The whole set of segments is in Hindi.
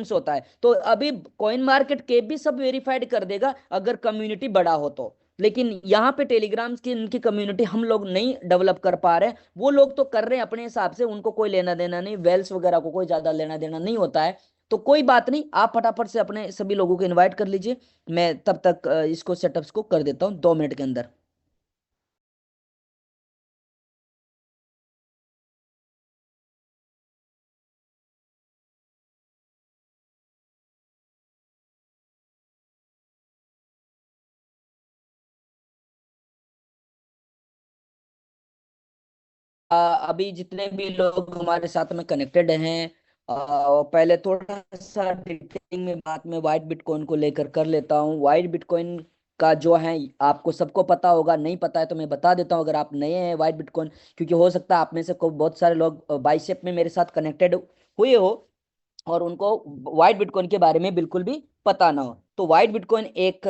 होता है। तो अभी कॉइन मार्केट कैप भी सब वेरीफाइड कर देगा अगर कम्युनिटी बड़ा हो तो। लेकिन यहाँ पे टेलीग्राम की इनकी कम्युनिटी हम लोग नहीं डेवलप कर पा रहे हैं। वो लोग तो कर रहे हैं अपने हिसाब से, उनको कोई लेना देना नहीं, वेल्स वगैरह को कोई ज्यादा लेना देना नहीं होता है। तो कोई बात नहीं, आप फटाफट से अपने सभी लोगों को इनवाइट कर लीजिए। मैं तब तक इसको सेटअप्स को कर देता हूँ 2 मिनट के अंदर। अभी जितने भी लोग हमारे साथ में कनेक्टेड हैं, पहले थोड़ा सा डिटेलिंग में बात में वाइट बिटकॉइन को लेकर कर लेता हूँ। वाइट बिटकॉइन का जो है आपको सबको पता होगा, नहीं पता है तो मैं बता देता हूँ अगर आप नए हैं वाइट बिटकॉइन, क्योंकि हो सकता है आप में से को बहुत सारे लोग बाइसेप में मेरे साथ कनेक्टेड हुए हो और उनको वाइट बिटकॉइन के बारे में बिल्कुल भी पता ना हो। तो वाइट बिटकॉइन एक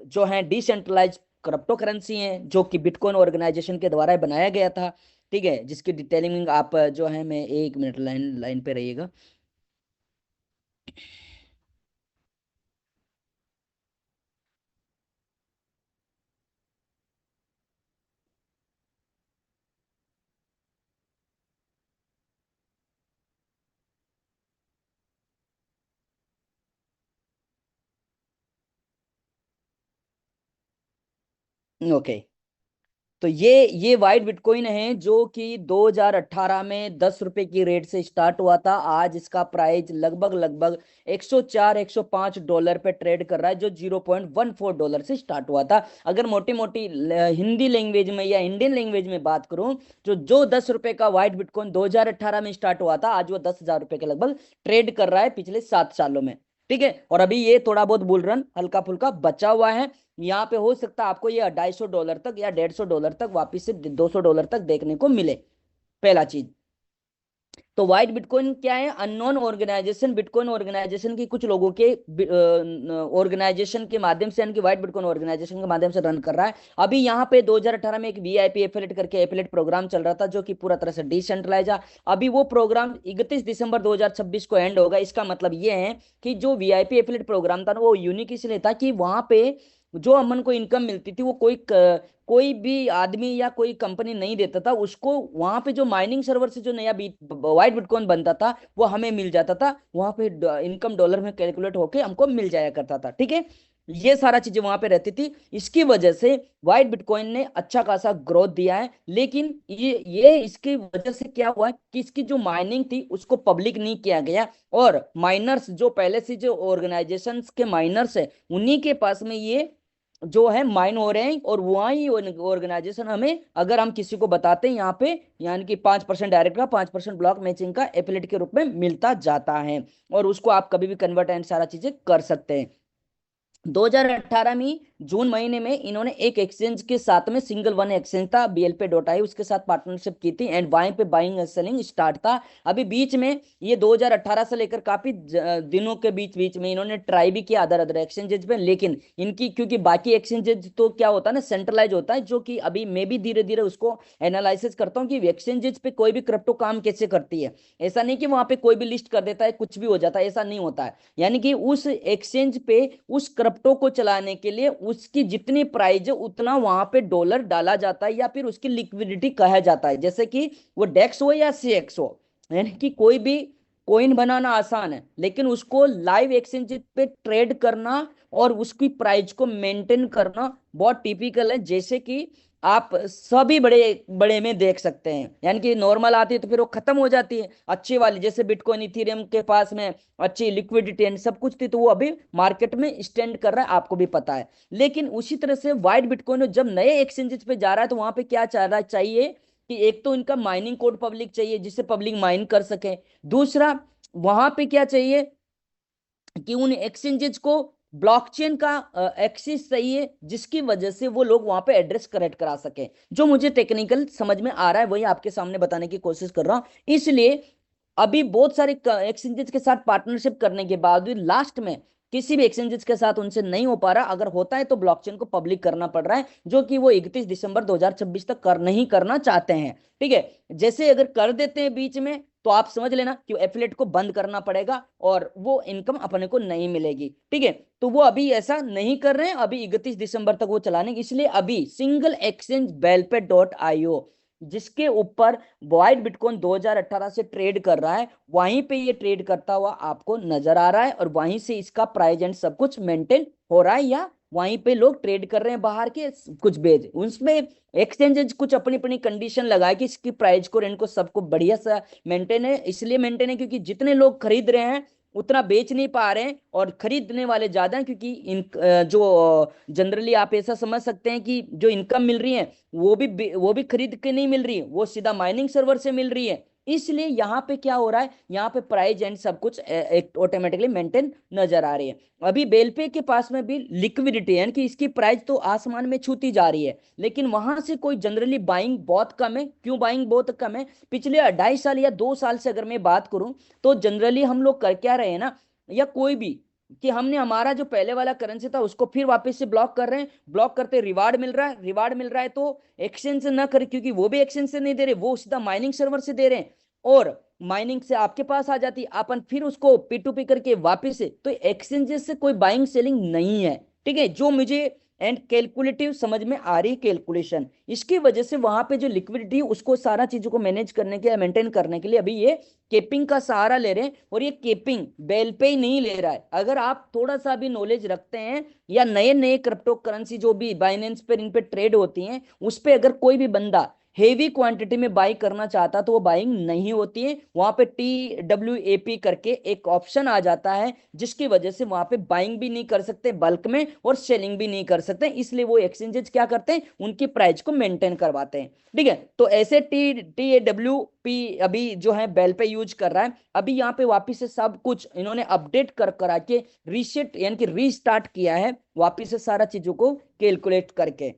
जो है डिसेंट्रलाइज क्रिप्टो करेंसी है, जो कि बिटकॉइन ऑर्गेनाइजेशन के द्वारा बनाया गया था। ठीक है, जिसकी डिटेलिंग आप जो है, मैं 1 मिनट लाइन लाइन पे रहिएगा। ओके, तो ये वाइट बिटकॉइन है जो कि 2018 में 10 रुपए की रेट से स्टार्ट हुआ था। आज इसका प्राइस लगभग लगभग 104 105 डॉलर पे ट्रेड कर रहा है, जो 0.14 डॉलर से स्टार्ट हुआ था। अगर मोटी मोटी हिंदी लैंग्वेज में या इंडियन लैंग्वेज में बात करूं, जो 10 रुपए का वाइट बिटकॉइन 2018 में स्टार्ट हुआ था, आज वो 10,000 रुपए के लगभग ट्रेड कर रहा है पिछले 7 सालों में। ठीक है, और अभी ये थोड़ा बहुत बुल रन हल्का फुल्का बचा हुआ है। यहाँ पे हो सकता है आपको ये 250 डॉलर तक या 150 डॉलर तक वापिस से 200 डॉलर तक देखने को मिले, पहला चीज। तो वाइट बिटकॉइन क्या है? अननोन ऑर्गेनाइजेशन, बिटकॉइन ऑर्गेनाइजेशन की कुछ लोगों के ऑर्गेनाइजेशन के माध्यम से, यानी कि वाइट बिटकॉइन ऑर्गेनाइजेशन के माध्यम से रन कर रहा है। अभी यहाँ पे 2018 में एक वीआईपी एफिलेट करके एफिलेट प्रोग्राम चल रहा था, जो कि पूरा तरह से डिसेंट्रलाइज है। अभी वो प्रोग्राम 31 दिसंबर 2026 को एंड होगा। इसका मतलब ये है कि जो वीआईपी एफिलेट प्रोग्राम था ना, वो यूनिक इसलिए था कि वहां पे जो अमन को इनकम मिलती थी वो कोई भी आदमी या कोई कंपनी नहीं देता था उसको। वहां पे जो माइनिंग सर्वर से जो नया वाइट बिटकॉइन बनता था वो हमें मिल जाता था, वहां पे इनकम डॉलर में कैलकुलेट होके हमको मिल जाया करता था। ठीक है, ये सारा चीजें वहां पे रहती थी। इसकी वजह से वाइट बिटकॉइन ने अच्छा खासा ग्रोथ दिया है। लेकिन ये इसकी वजह से क्या हुआ कि इसकी जो माइनिंग थी उसको पब्लिक नहीं किया गया, और माइनर्स जो पहले से जो ऑर्गेनाइजेशंस के माइनर्स है उन्हीं के पास में ये जो है माइन हो रहे हैं। और वही ऑर्गेनाइजेशन हमें, अगर हम किसी को बताते हैं यहाँ पे, यानी कि 5% डायरेक्ट का, 5% ब्लॉक मैचिंग का एफिलेट के रूप में मिलता जाता है। और उसको आप कभी भी कन्वर्ट एंड सारा चीजें कर सकते हैं। 2018 में जून महीने में इन्होंने एक एक्सचेंज के साथ में, सिंगल वन एक्सचेंज था BLP.ai, उसके साथ पार्टनरशिप की थी एंड वहीं पे बाइंग सेलिंग स्टार्ट था। अभी बीच में ये 2018 से लेकर काफी दिनों के बीच बीच में इन्होंने ट्राई भी किया अदर अदर एक्सचेंजेस पे, लेकिन इनकी, क्योंकि बाकी एक्सचेंजेस तो क्या होता है ना, सेंट्रलाइज होता है, जो कि अभी मैं भी धीरे धीरे उसको एनालिसिस करता हूँ कि एक्सचेंजेस पे कोई भी क्रिप्टो काम कैसे करती है। ऐसा नहीं कि वहां पे कोई भी लिस्ट कर देता है कुछ भी हो जाता है, ऐसा नहीं होता है। यानी कि उस एक्सचेंज पे उस क्रिप्टो को चलाने के लिए उसकी जितनी प्राइस है उतना वहां पे डॉलर डाला जाता है, या फिर उसकी लिक्विडिटी कहा जाता है। जैसे कि वो डेक्स हो या CX हो, यानी कि कोई भी कोइन बनाना आसान है, लेकिन उसको लाइव एक्सचेंज पे ट्रेड करना और उसकी प्राइस को मेंटेन करना बहुत टिपिकल है। जैसे कि आप सभी बड़े बड़े में देख सकते हैं, यानी कि नॉर्मल आती है तो फिर वो खत्म हो जाती है। अच्छी वाली जैसे बिटकॉइन इथेरियम के पास में अच्छी लिक्विडिटी एंड सब कुछ थी, तो वो अभी मार्केट में स्टैंड कर रहा है, आपको भी पता है। लेकिन उसी तरह से व्हाइट बिटकॉइन जब नए एक्सचेंजेस पे जा रहा है तो वहां पे क्या चाह रहा चाहिए कि एक तो इनका माइनिंग कोड पब्लिक चाहिए जिससे पब्लिक माइन कर सके। दूसरा, वहां पे क्या चाहिए कि उन एक्सचेंजेस को ब्लॉकचेन का एक्सेस चाहिए, जिसकी वजह से वो लोग वहां पे एड्रेस करेक्ट करा सके। जो मुझे टेक्निकल समझ में आ रहा है वही आपके सामने बताने की कोशिश कर रहा हूं। इसलिए अभी बहुत सारे एक्सचेंजेस के साथ पार्टनरशिप करने के बावजूद लास्ट में किसी भी एक्सचेंजेस के साथ उनसे नहीं हो पा रहा, अगर होता है तो ब्लॉकचेन को पब्लिक करना पड़ रहा है, जो कि वो 31 दिसंबर 2026 तक कर नहीं करना चाहते हैं। ठीक है, जैसे अगर कर देते हैं बीच में तो आप समझ लेना कि एफिलेट को बंद करना पड़ेगा और वो इनकम अपने को नहीं मिलेगी। ठीक है, तो वो अभी ऐसा नहीं कर रहे हैं, अभी 31 दिसंबर तक वो चलाने, इसलिए अभी सिंगल एक्सचेंज belpe.io जिसके ऊपर वाइट बिटकॉइन 2018 से ट्रेड कर रहा है, वहीं पे ये ट्रेड करता हुआ आपको नजर आ रहा है, और वहीं से इसका प्राइस एंड सब कुछ मेंटेन हो रहा है, या वहीं पे लोग ट्रेड कर रहे हैं बाहर के कुछ बेच उसमें। एक्सचेंजेस कुछ अपनी अपनी कंडीशन लगाए कि इसकी प्राइस को रेंट को सबको बढ़िया सा मेंटेन है, इसलिए मेंटेन है क्योंकि जितने लोग खरीद रहे हैं उतना बेच नहीं पा रहे हैं, और खरीदने वाले ज्यादा हैं, क्योंकि इन जो जनरली आप ऐसा समझ सकते हैं कि जो इनकम मिल रही है वो भी खरीद के नहीं मिल रही है, वो सीधा माइनिंग सर्वर से मिल रही है। इसलिए यहाँ पे क्या हो रहा है, यहाँ पे प्राइस एंड सब कुछ एक ऑटोमेटिकली मेंटेन नजर आ रही है। अभी बेलपे के पास में भी लिक्विडिटी है कि इसकी प्राइस तो आसमान में छूती जा रही है, लेकिन वहां से कोई जनरली बाइंग बहुत कम है। क्यों बाइंग बहुत कम है? पिछले 2.5 साल या 2 साल से अगर मैं बात करूं तो जनरली हम लोग कर क्या रहे हैं ना, या कोई भी, कि हमने हमारा जो पहले वाला करेंसी था उसको फिर वापस से ब्लॉक कर रहे हैं, ब्लॉक करते रिवार्ड मिल रहा है तो एक्सचेंज से ना करे, क्योंकि वो भी एक्सचेंज से नहीं दे रहे, वो सीधा माइनिंग सर्वर से दे रहे हैं, और माइनिंग से आपके पास आ जाती है, अपन फिर उसको P2P करके वापस से, तो एक्सचेंजेस से कोई बाइंग सेलिंग नहीं है। ठीक है, जो मुझे एंड कैलकुलेटिव समझ में आ रही कैलकुलेशन, इसकी वजह से वहां पे जो लिक्विडिटी उसको सारा चीजों को मैनेज करने के मेंटेन करने के लिए अभी ये केपिंग का सहारा ले रहे हैं, और ये केपिंग बेल पे ही नहीं ले रहा है। अगर आप थोड़ा सा भी नॉलेज रखते हैं, या नए नए क्रिप्टो करेंसी जो भी बाइनेंस पर इन पे ट्रेड होती हैं उस पे अगर कोई भी बंदा हेवी क्वांटिटी में बाई करना चाहता तो वो बाइंग नहीं होती है, वहां पे TWAP करके एक ऑप्शन आ जाता है, जिसकी वजह से वहां पे बाइंग भी नहीं कर सकते बल्क में और सेलिंग भी नहीं कर सकते, इसलिए वो एक्सचेंजेस क्या करते हैं, उनकी प्राइस को मेंटेन करवाते हैं। ठीक है, तो ऐसे TWP अभी जो है बेल पे यूज कर रहा है, अभी यहाँ पे वापिस से सब कुछ इन्होंने अपडेट करा के रीसेट यानी कि रीस्टार्ट किया है वापिस से सारा चीजों को कैलकुलेट करके।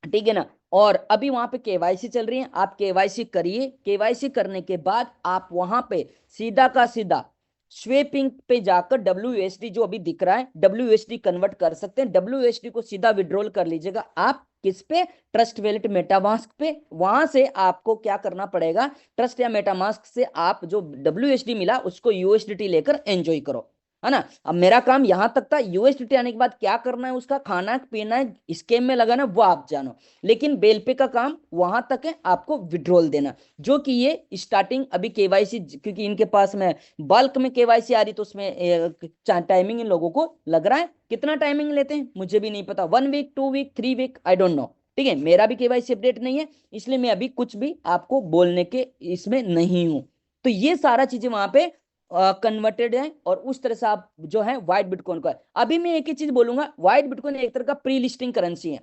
ठीक है ना, और अभी वहां पे केवाईसी चल रही है, आप केवाईसी करिए, केवाईसी करने के बाद आप वहां पे सीधा का सीधा स्वेपिंग पे जाकर WSD जो अभी दिख रहा है WSD कन्वर्ट कर सकते हैं, WSD को सीधा विड्रॉल कर लीजिएगा आप किस पे, ट्रस्ट वैलेट मेटामास्क पे। वहां से आपको क्या करना पड़ेगा, ट्रस्ट या मेटामास्क से आप जो WSD मिला उसको USDT लेकर एंजॉय करो, है ना। अब मेरा काम यहां तक था, USDT आने के बाद क्या करना है, उसका खाना पीना है स्केम में लगाना वो आप जानो, लेकिन बेलपे का काम वहां तक है, आपको विड्रॉल देना, जो कि ये स्टार्टिंग अभी केवाईसी, क्योंकि इनके पास में बल्क में केवाईसी आ रही तो उसमें टाइमिंग इन लोगों को लग रहा है, कितना टाइमिंग लेते हैं मुझे भी नहीं पता, 1 week 2 week 3 week I don't know. ठीक है, मेरा भी केवाईसी अपडेट नहीं है, इसलिए मैं अभी कुछ भी आपको बोलने के इसमें नहीं हूं। तो ये सारा चीजें वहां पे कन्वर्टेड है, और उस तरह से आप जो है व्हाइट बिटकॉइन का, अभी मैं एक ही चीज बोलूंगा, व्हाइट बिटकॉइन एक तरह का प्री लिस्टिंग करेंसी है,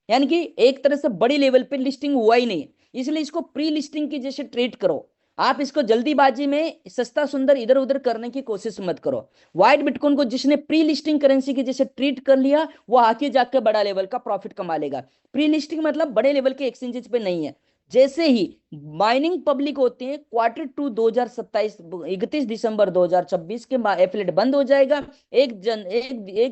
यानी कि एक तरह से बड़ी लेवल पे लिस्टिंग हुआ ही नहीं है, इसलिए इसको प्री लिस्टिंग की जैसे ट्रीट करो। आप इसको जल्दीबाजी में सस्ता सुंदर इधर उधर करने की कोशिश मत करो। व्हाइट बिटकॉइन को जिसने प्री लिस्टिंग करेंसी की जैसे ट्रीट कर लिया, वो आके जाके बड़ा लेवल का प्रॉफिट कमा लेगा। प्री लिस्टिंग मतलब बड़े लेवल के एक्सचेंजेस पे नहीं है। जैसे ही माइनिंग पब्लिक होती है Q2 2027 31 दिसंबर 2026 के एफिलेट बंद हो जाएगा, 1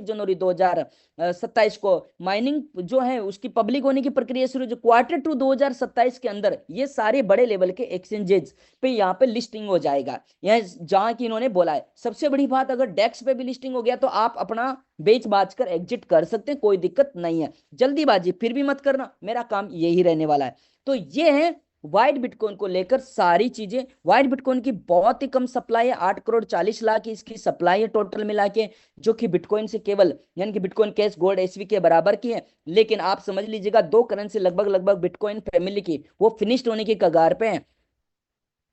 जनवरी 2027 को माइनिंग जो है उसकी पब्लिक होने की प्रक्रिया शुरू, जो Q2 2027 के अंदर ये सारे बड़े लेवल के एक्सचेंजेस पे यहाँ पे लिस्टिंग हो जाएगा। यह जहां की इन्होंने बोला है, सबसे बड़ी बात, अगर डेक्स पे भी लिस्टिंग हो गया तो आप अपना बेच बाच कर एग्जिट कर सकते हैं, कोई दिक्कत नहीं है। जल्दीबाजी फिर भी मत करना, मेरा काम यही रहने वाला है। तो ये है व्हाइट बिटकॉइन को लेकर सारी चीजें। व्हाइट बिटकॉइन की बहुत ही कम सप्लाई है, 8 करोड़ 40 लाख की इसकी सप्लाई है टोटल मिला के, जो कि बिटकॉइन से केवल यानी कि बिटकॉइन कैश गोल्ड एसवी के बराबर की है। लेकिन आप समझ लीजिएगा दो करेंसी लगभग लगभग बिटकॉइन फैमिली की वो फिनिश्ड होने की कगार पे है,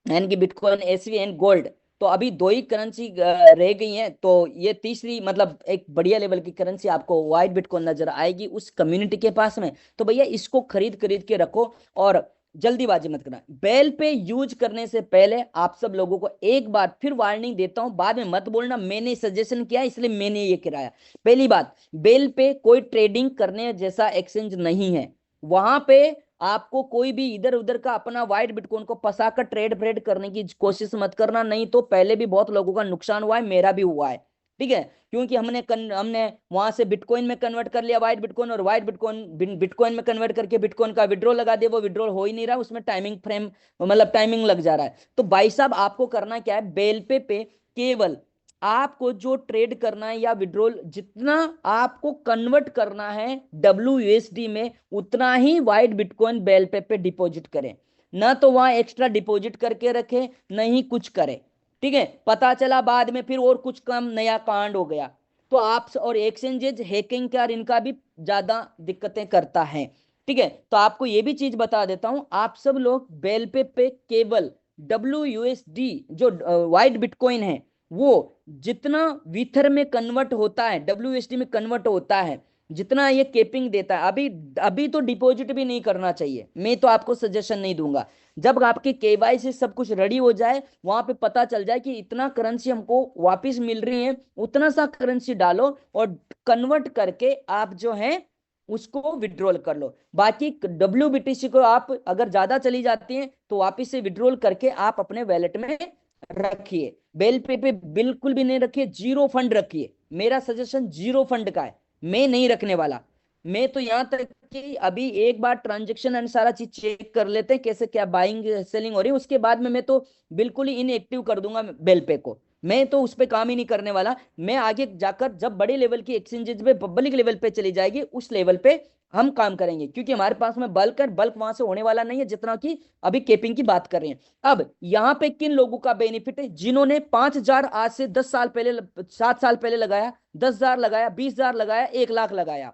यानी कि बिटकॉइन एसवी एंड गोल्ड। तो अभी दो ही करेंसी रह गई हैं, तो ये तीसरी मतलब एक बढ़िया लेवल की करेंसी आपको व्हाइट बिटकॉइन नजर आएगी उस कम्युनिटी के पास में। तो भैया इसको खरीद खरीद के रखो, और जल्दीबाजी मत करना। बेल पे यूज करने से पहले आप सब लोगों को एक बार फिर वार्निंग देता हूं, बाद में मत बोलना मैंने सजेशन किया इसलिए मैंने ये कराया। पहली बात, बेल पे कोई ट्रेडिंग करने जैसा एक्सचेंज नहीं है, वहां पे आपको कोई भी इधर उधर का अपना व्हाइट बिटकॉइन को फंसा कर ट्रेड फ्रेड करने की कोशिश मत करना, नहीं तो पहले भी बहुत लोगों का नुकसान हुआ है, मेरा भी हुआ है। ठीक है, क्योंकि हमने वहां से बिटकॉइन में कन्वर्ट कर लिया वाइट बिटकॉइन, और वाइट बिटकॉइन बिटकॉइन में कन्वर्ट करके बिटकॉइन का विड्रॉ लगा दिया, वो विड्रॉ हो ही नहीं रहा, उसमें टाइमिंग फ्रेम मतलब टाइमिंग लग जा रहा है। तो भाई साहब आपको करना क्या है, बेल पे केवल आपको जो ट्रेड करना है या विड्रॉल जितना आपको कन्वर्ट करना है WUSD में, उतना ही वाइट बिटकॉइन बेल पे डिपॉजिट करें, ना तो वहां एक्स्ट्रा डिपॉजिट करके रखे, नहीं कुछ करे। ठीक है, पता चला बाद में फिर और कुछ कम नया कांड हो गया तो आप, और एक्सचेंजेज हैकिंग का इनका भी ज्यादा दिक्कतें करता है। ठीक है, तो आपको ये भी चीज बता देता हूं, आप सब लोग बेल पे केवल WUSD जो वाइट बिटकॉइन है, वो जितना वीथर में कन्वर्ट होता है, WUSD में कन्वर्ट होता है, जितना ये केपिंग देता है, अभी अभी तो डिपॉजिट भी नहीं करना चाहिए, मैं तो आपको सजेशन नहीं दूंगा। जब आपके KYC सब कुछ रेडी हो जाए, वहां पे पता चल जाए कि इतना करेंसी हमको वापस मिल रही है, उतना सा करेंसी डालो और कन्वर्ट करके आप जो है उसको विड्रॉल कर लो। बाकी WBTC को आप अगर ज्यादा चली जाती है तो वापिस से विड्रॉल करके आप अपने वैलेट में रखिए। बेल पे बिल्कुल भी नहीं रखिए, जीरो फंड रखिए, मेरा सजेशन जीरो फंड का है, मैं नहीं रखने वाला। मैं तो यहां तक कि अभी एक बार ट्रांजेक्शन एंड सारा चीज चेक कर लेते हैं कैसे क्या बाइंग सेलिंग हो रही है, उसके बाद में मैं तो बिल्कुल ही इनएक्टिव कर दूंगा बेल पे को, मैं तो उस पर काम ही नहीं करने वाला। मैं आगे जाकर जब बड़े लेवल की एक्सचेंजेस पे पब्लिक लेवल पे चली जाएगी उस लेवल पे हम काम करेंगे, क्योंकि हमारे पास में बल्क है, बल्क वहां से होने वाला नहीं है जितना कि अभी केपिंग की बात कर रहे हैं। अब यहाँ पे किन लोगों का बेनिफिट है, जिन्होंने 5,000 आज से 10 साल पहले 7 साल पहले लगाया, 10,000 लगाया, 20,000 लगाया, 1 लाख लगाया।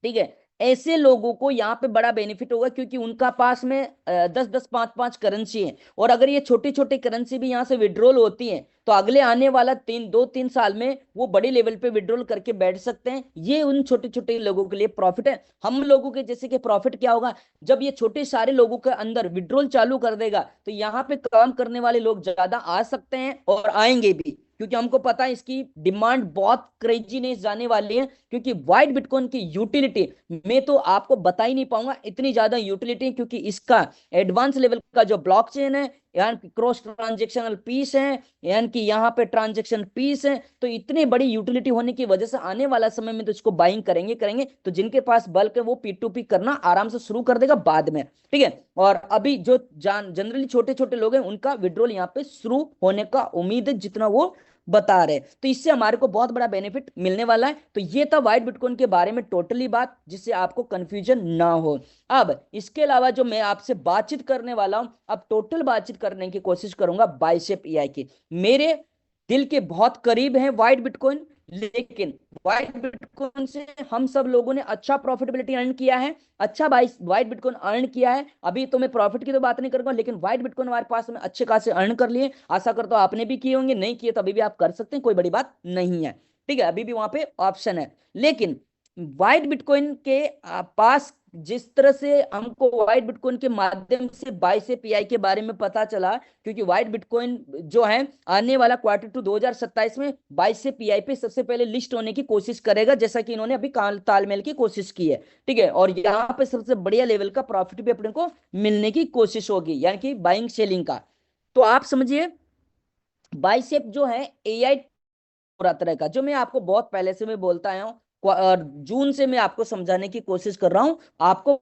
ठीक है, ऐसे लोगों को यहाँ पे बड़ा बेनिफिट होगा, क्योंकि उनका पास में 10-10 5-5 करेंसी है, और अगर ये छोटी छोटी करेंसी भी यहाँ से विड्रॉल होती है तो अगले आने वाला 2-3 साल में वो बड़ी लेवल पे विड्रॉल करके बैठ सकते हैं। ये उन छोटे छोटे लोगों के लिए प्रॉफिट है। हम लोगों के जैसे कि प्रॉफिट क्या होगा, जब ये छोटे सारे लोगों के अंदर विड्रॉल चालू कर देगा तो यहाँ पे काम करने वाले लोग ज्यादा आ सकते हैं और आएंगे भी, क्योंकि हमको पता है इसकी डिमांड बहुत क्रेजीनेस जाने वाली है। क्योंकि व्हाइट बिटकॉइन की यूटिलिटी मैं तो आपको बता ही नहीं पाऊंगा, इतनी ज्यादा यूटिलिटी, क्योंकि इसका एडवांस लेवल का जो ब्लॉकचेन है, यानी कि क्रॉस ट्रांजेक्शनल पीस है, यानी कि यहाँ पे ट्रांजेक्शन पीस है, तो इतनी बड़ी यूटिलिटी होने की वजह से आने वाला समय में तो इसको बाइंग करेंगे करेंगे। तो जिनके पास बल्क है वो P2P करना आराम से शुरू कर देगा बाद में। ठीक है, और अभी जो जनरली छोटे छोटे लोग हैं उनका विड्रॉल यहाँ पे शुरू होने का उम्मीद है, जितना वो बता रहे, तो इससे हमारे को बहुत बड़ा बेनिफिट मिलने वाला है। तो ये था व्हाइट बिटकॉइन के बारे में टोटली बात, जिससे आपको कंफ्यूजन ना हो। अब इसके अलावा जो मैं आपसे बातचीत करने वाला हूं, अब टोटल बातचीत करने की कोशिश करूंगा बाइसेप AI की। मेरे दिल के बहुत करीब है व्हाइट बिटकॉइन, लेकिन व्हाइट बिटकॉइन से हम सब लोगों ने अच्छा प्रॉफिटेबिलिटी अर्न किया है, अच्छा व्हाइट बिटकॉइन अर्न किया है। अभी तो मैं प्रॉफिट की तो बात नहीं करूंगा, लेकिन व्हाइट बिटकॉइन हमारे पास में अच्छे खासे अर्न कर लिए, आशा करता हूं आपने भी किए होंगे, नहीं किए तो अभी भी आप कर सकते हैं, कोई बड़ी बात नहीं है। ठीक है, अभी भी वहां पे ऑप्शन है। लेकिन व्हाइट बिटकॉइन के पास जिस तरह से हमको व्हाइट बिटकॉइन के माध्यम से बाइसेप AI के बारे में पता चला, क्योंकि व्हाइट बिटकॉइन जो है आने वाला Q2 2027 में बाइसेप AI पे सबसे पहले लिस्ट होने की कोशिश करेगा, जैसा कि इन्होंने अभी तालमेल की कोशिश की है। ठीक है, और यहाँ पे सबसे बढ़िया लेवल का प्रॉफिट भी अपने को मिलने की कोशिश होगी, यानी कि बाइंग सेलिंग का। तो आप समझिए बाइसेप जो है AI पूरा तरह का, जो मैं आपको बहुत पहले से मैं बोलता आया हूँ, जून से मैं आपको समझाने की कोशिश कर रहा हूं आपको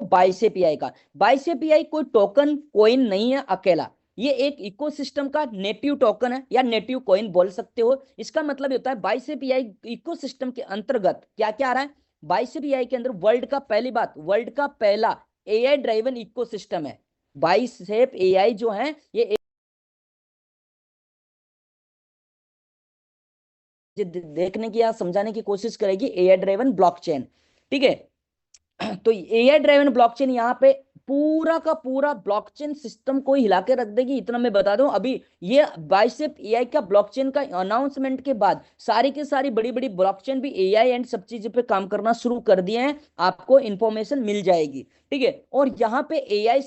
बाइसेप AI का। बाइसेप AI कोई टोकन कोइन नहीं है अकेला, ये एक इकोसिस्टम का नेटिव टोकन है या नेटिव कॉइन बोल सकते हो। इसका मतलब होता है बाइसेप AI इकोसिस्टम के अंतर्गत क्या क्या आ रहा है। बाइसेप AI के अंदर वर्ल्ड का पहली बात, वर्ल्ड का पहला AI ड्राइवन इकोसिस्टम है। बाइसेप AI जो है ये देखने की या समझाने की कोशिश करेगी AI ड्राइवन ब्लॉकचेन। ठीक है, तो AI ड्राइवन ब्लॉकचेन यहाँ पे पूरा का पूरा ब्लॉकचेन सिस्टम को हिला के रख देगी, इतना मैं बता दूं। अभी ये बाइसेप AI का ब्लॉकचेन का अनाउंसमेंट के बाद सारी की सारी बड़ी बड़ी ब्लॉकचेन भी AI एंड सब चीजों पे काम करना शुरू कर दिए हैं, आपको इंफॉर्मेशन मिल जाएगी। ठीक है, और यहाँ पे AI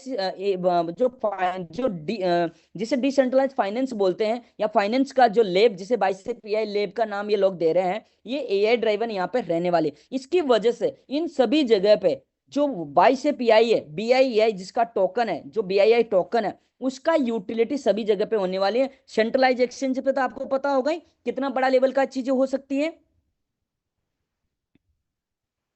जिसे डिसेंट्रलाइज फाइनेंस बोलते हैं, या फाइनेंस का जो लैब जिसे बाइसेप AI लैब का नाम ये लोग दे रहे हैं, ये AI ड्राइवन यहाँ पे रहने वाले। इसकी वजह से इन सभी जगह पे जो बाई से पीआई है, बीआईआई जिसका टोकन है, जो बीआईआई टोकन है, उसका यूटिलिटी सभी जगह पे होने वाली है। सेंट्रलाइज एक्सचेंज पे तो आपको पता होगा ही कितना बड़ा लेवल का चीजें हो सकती है,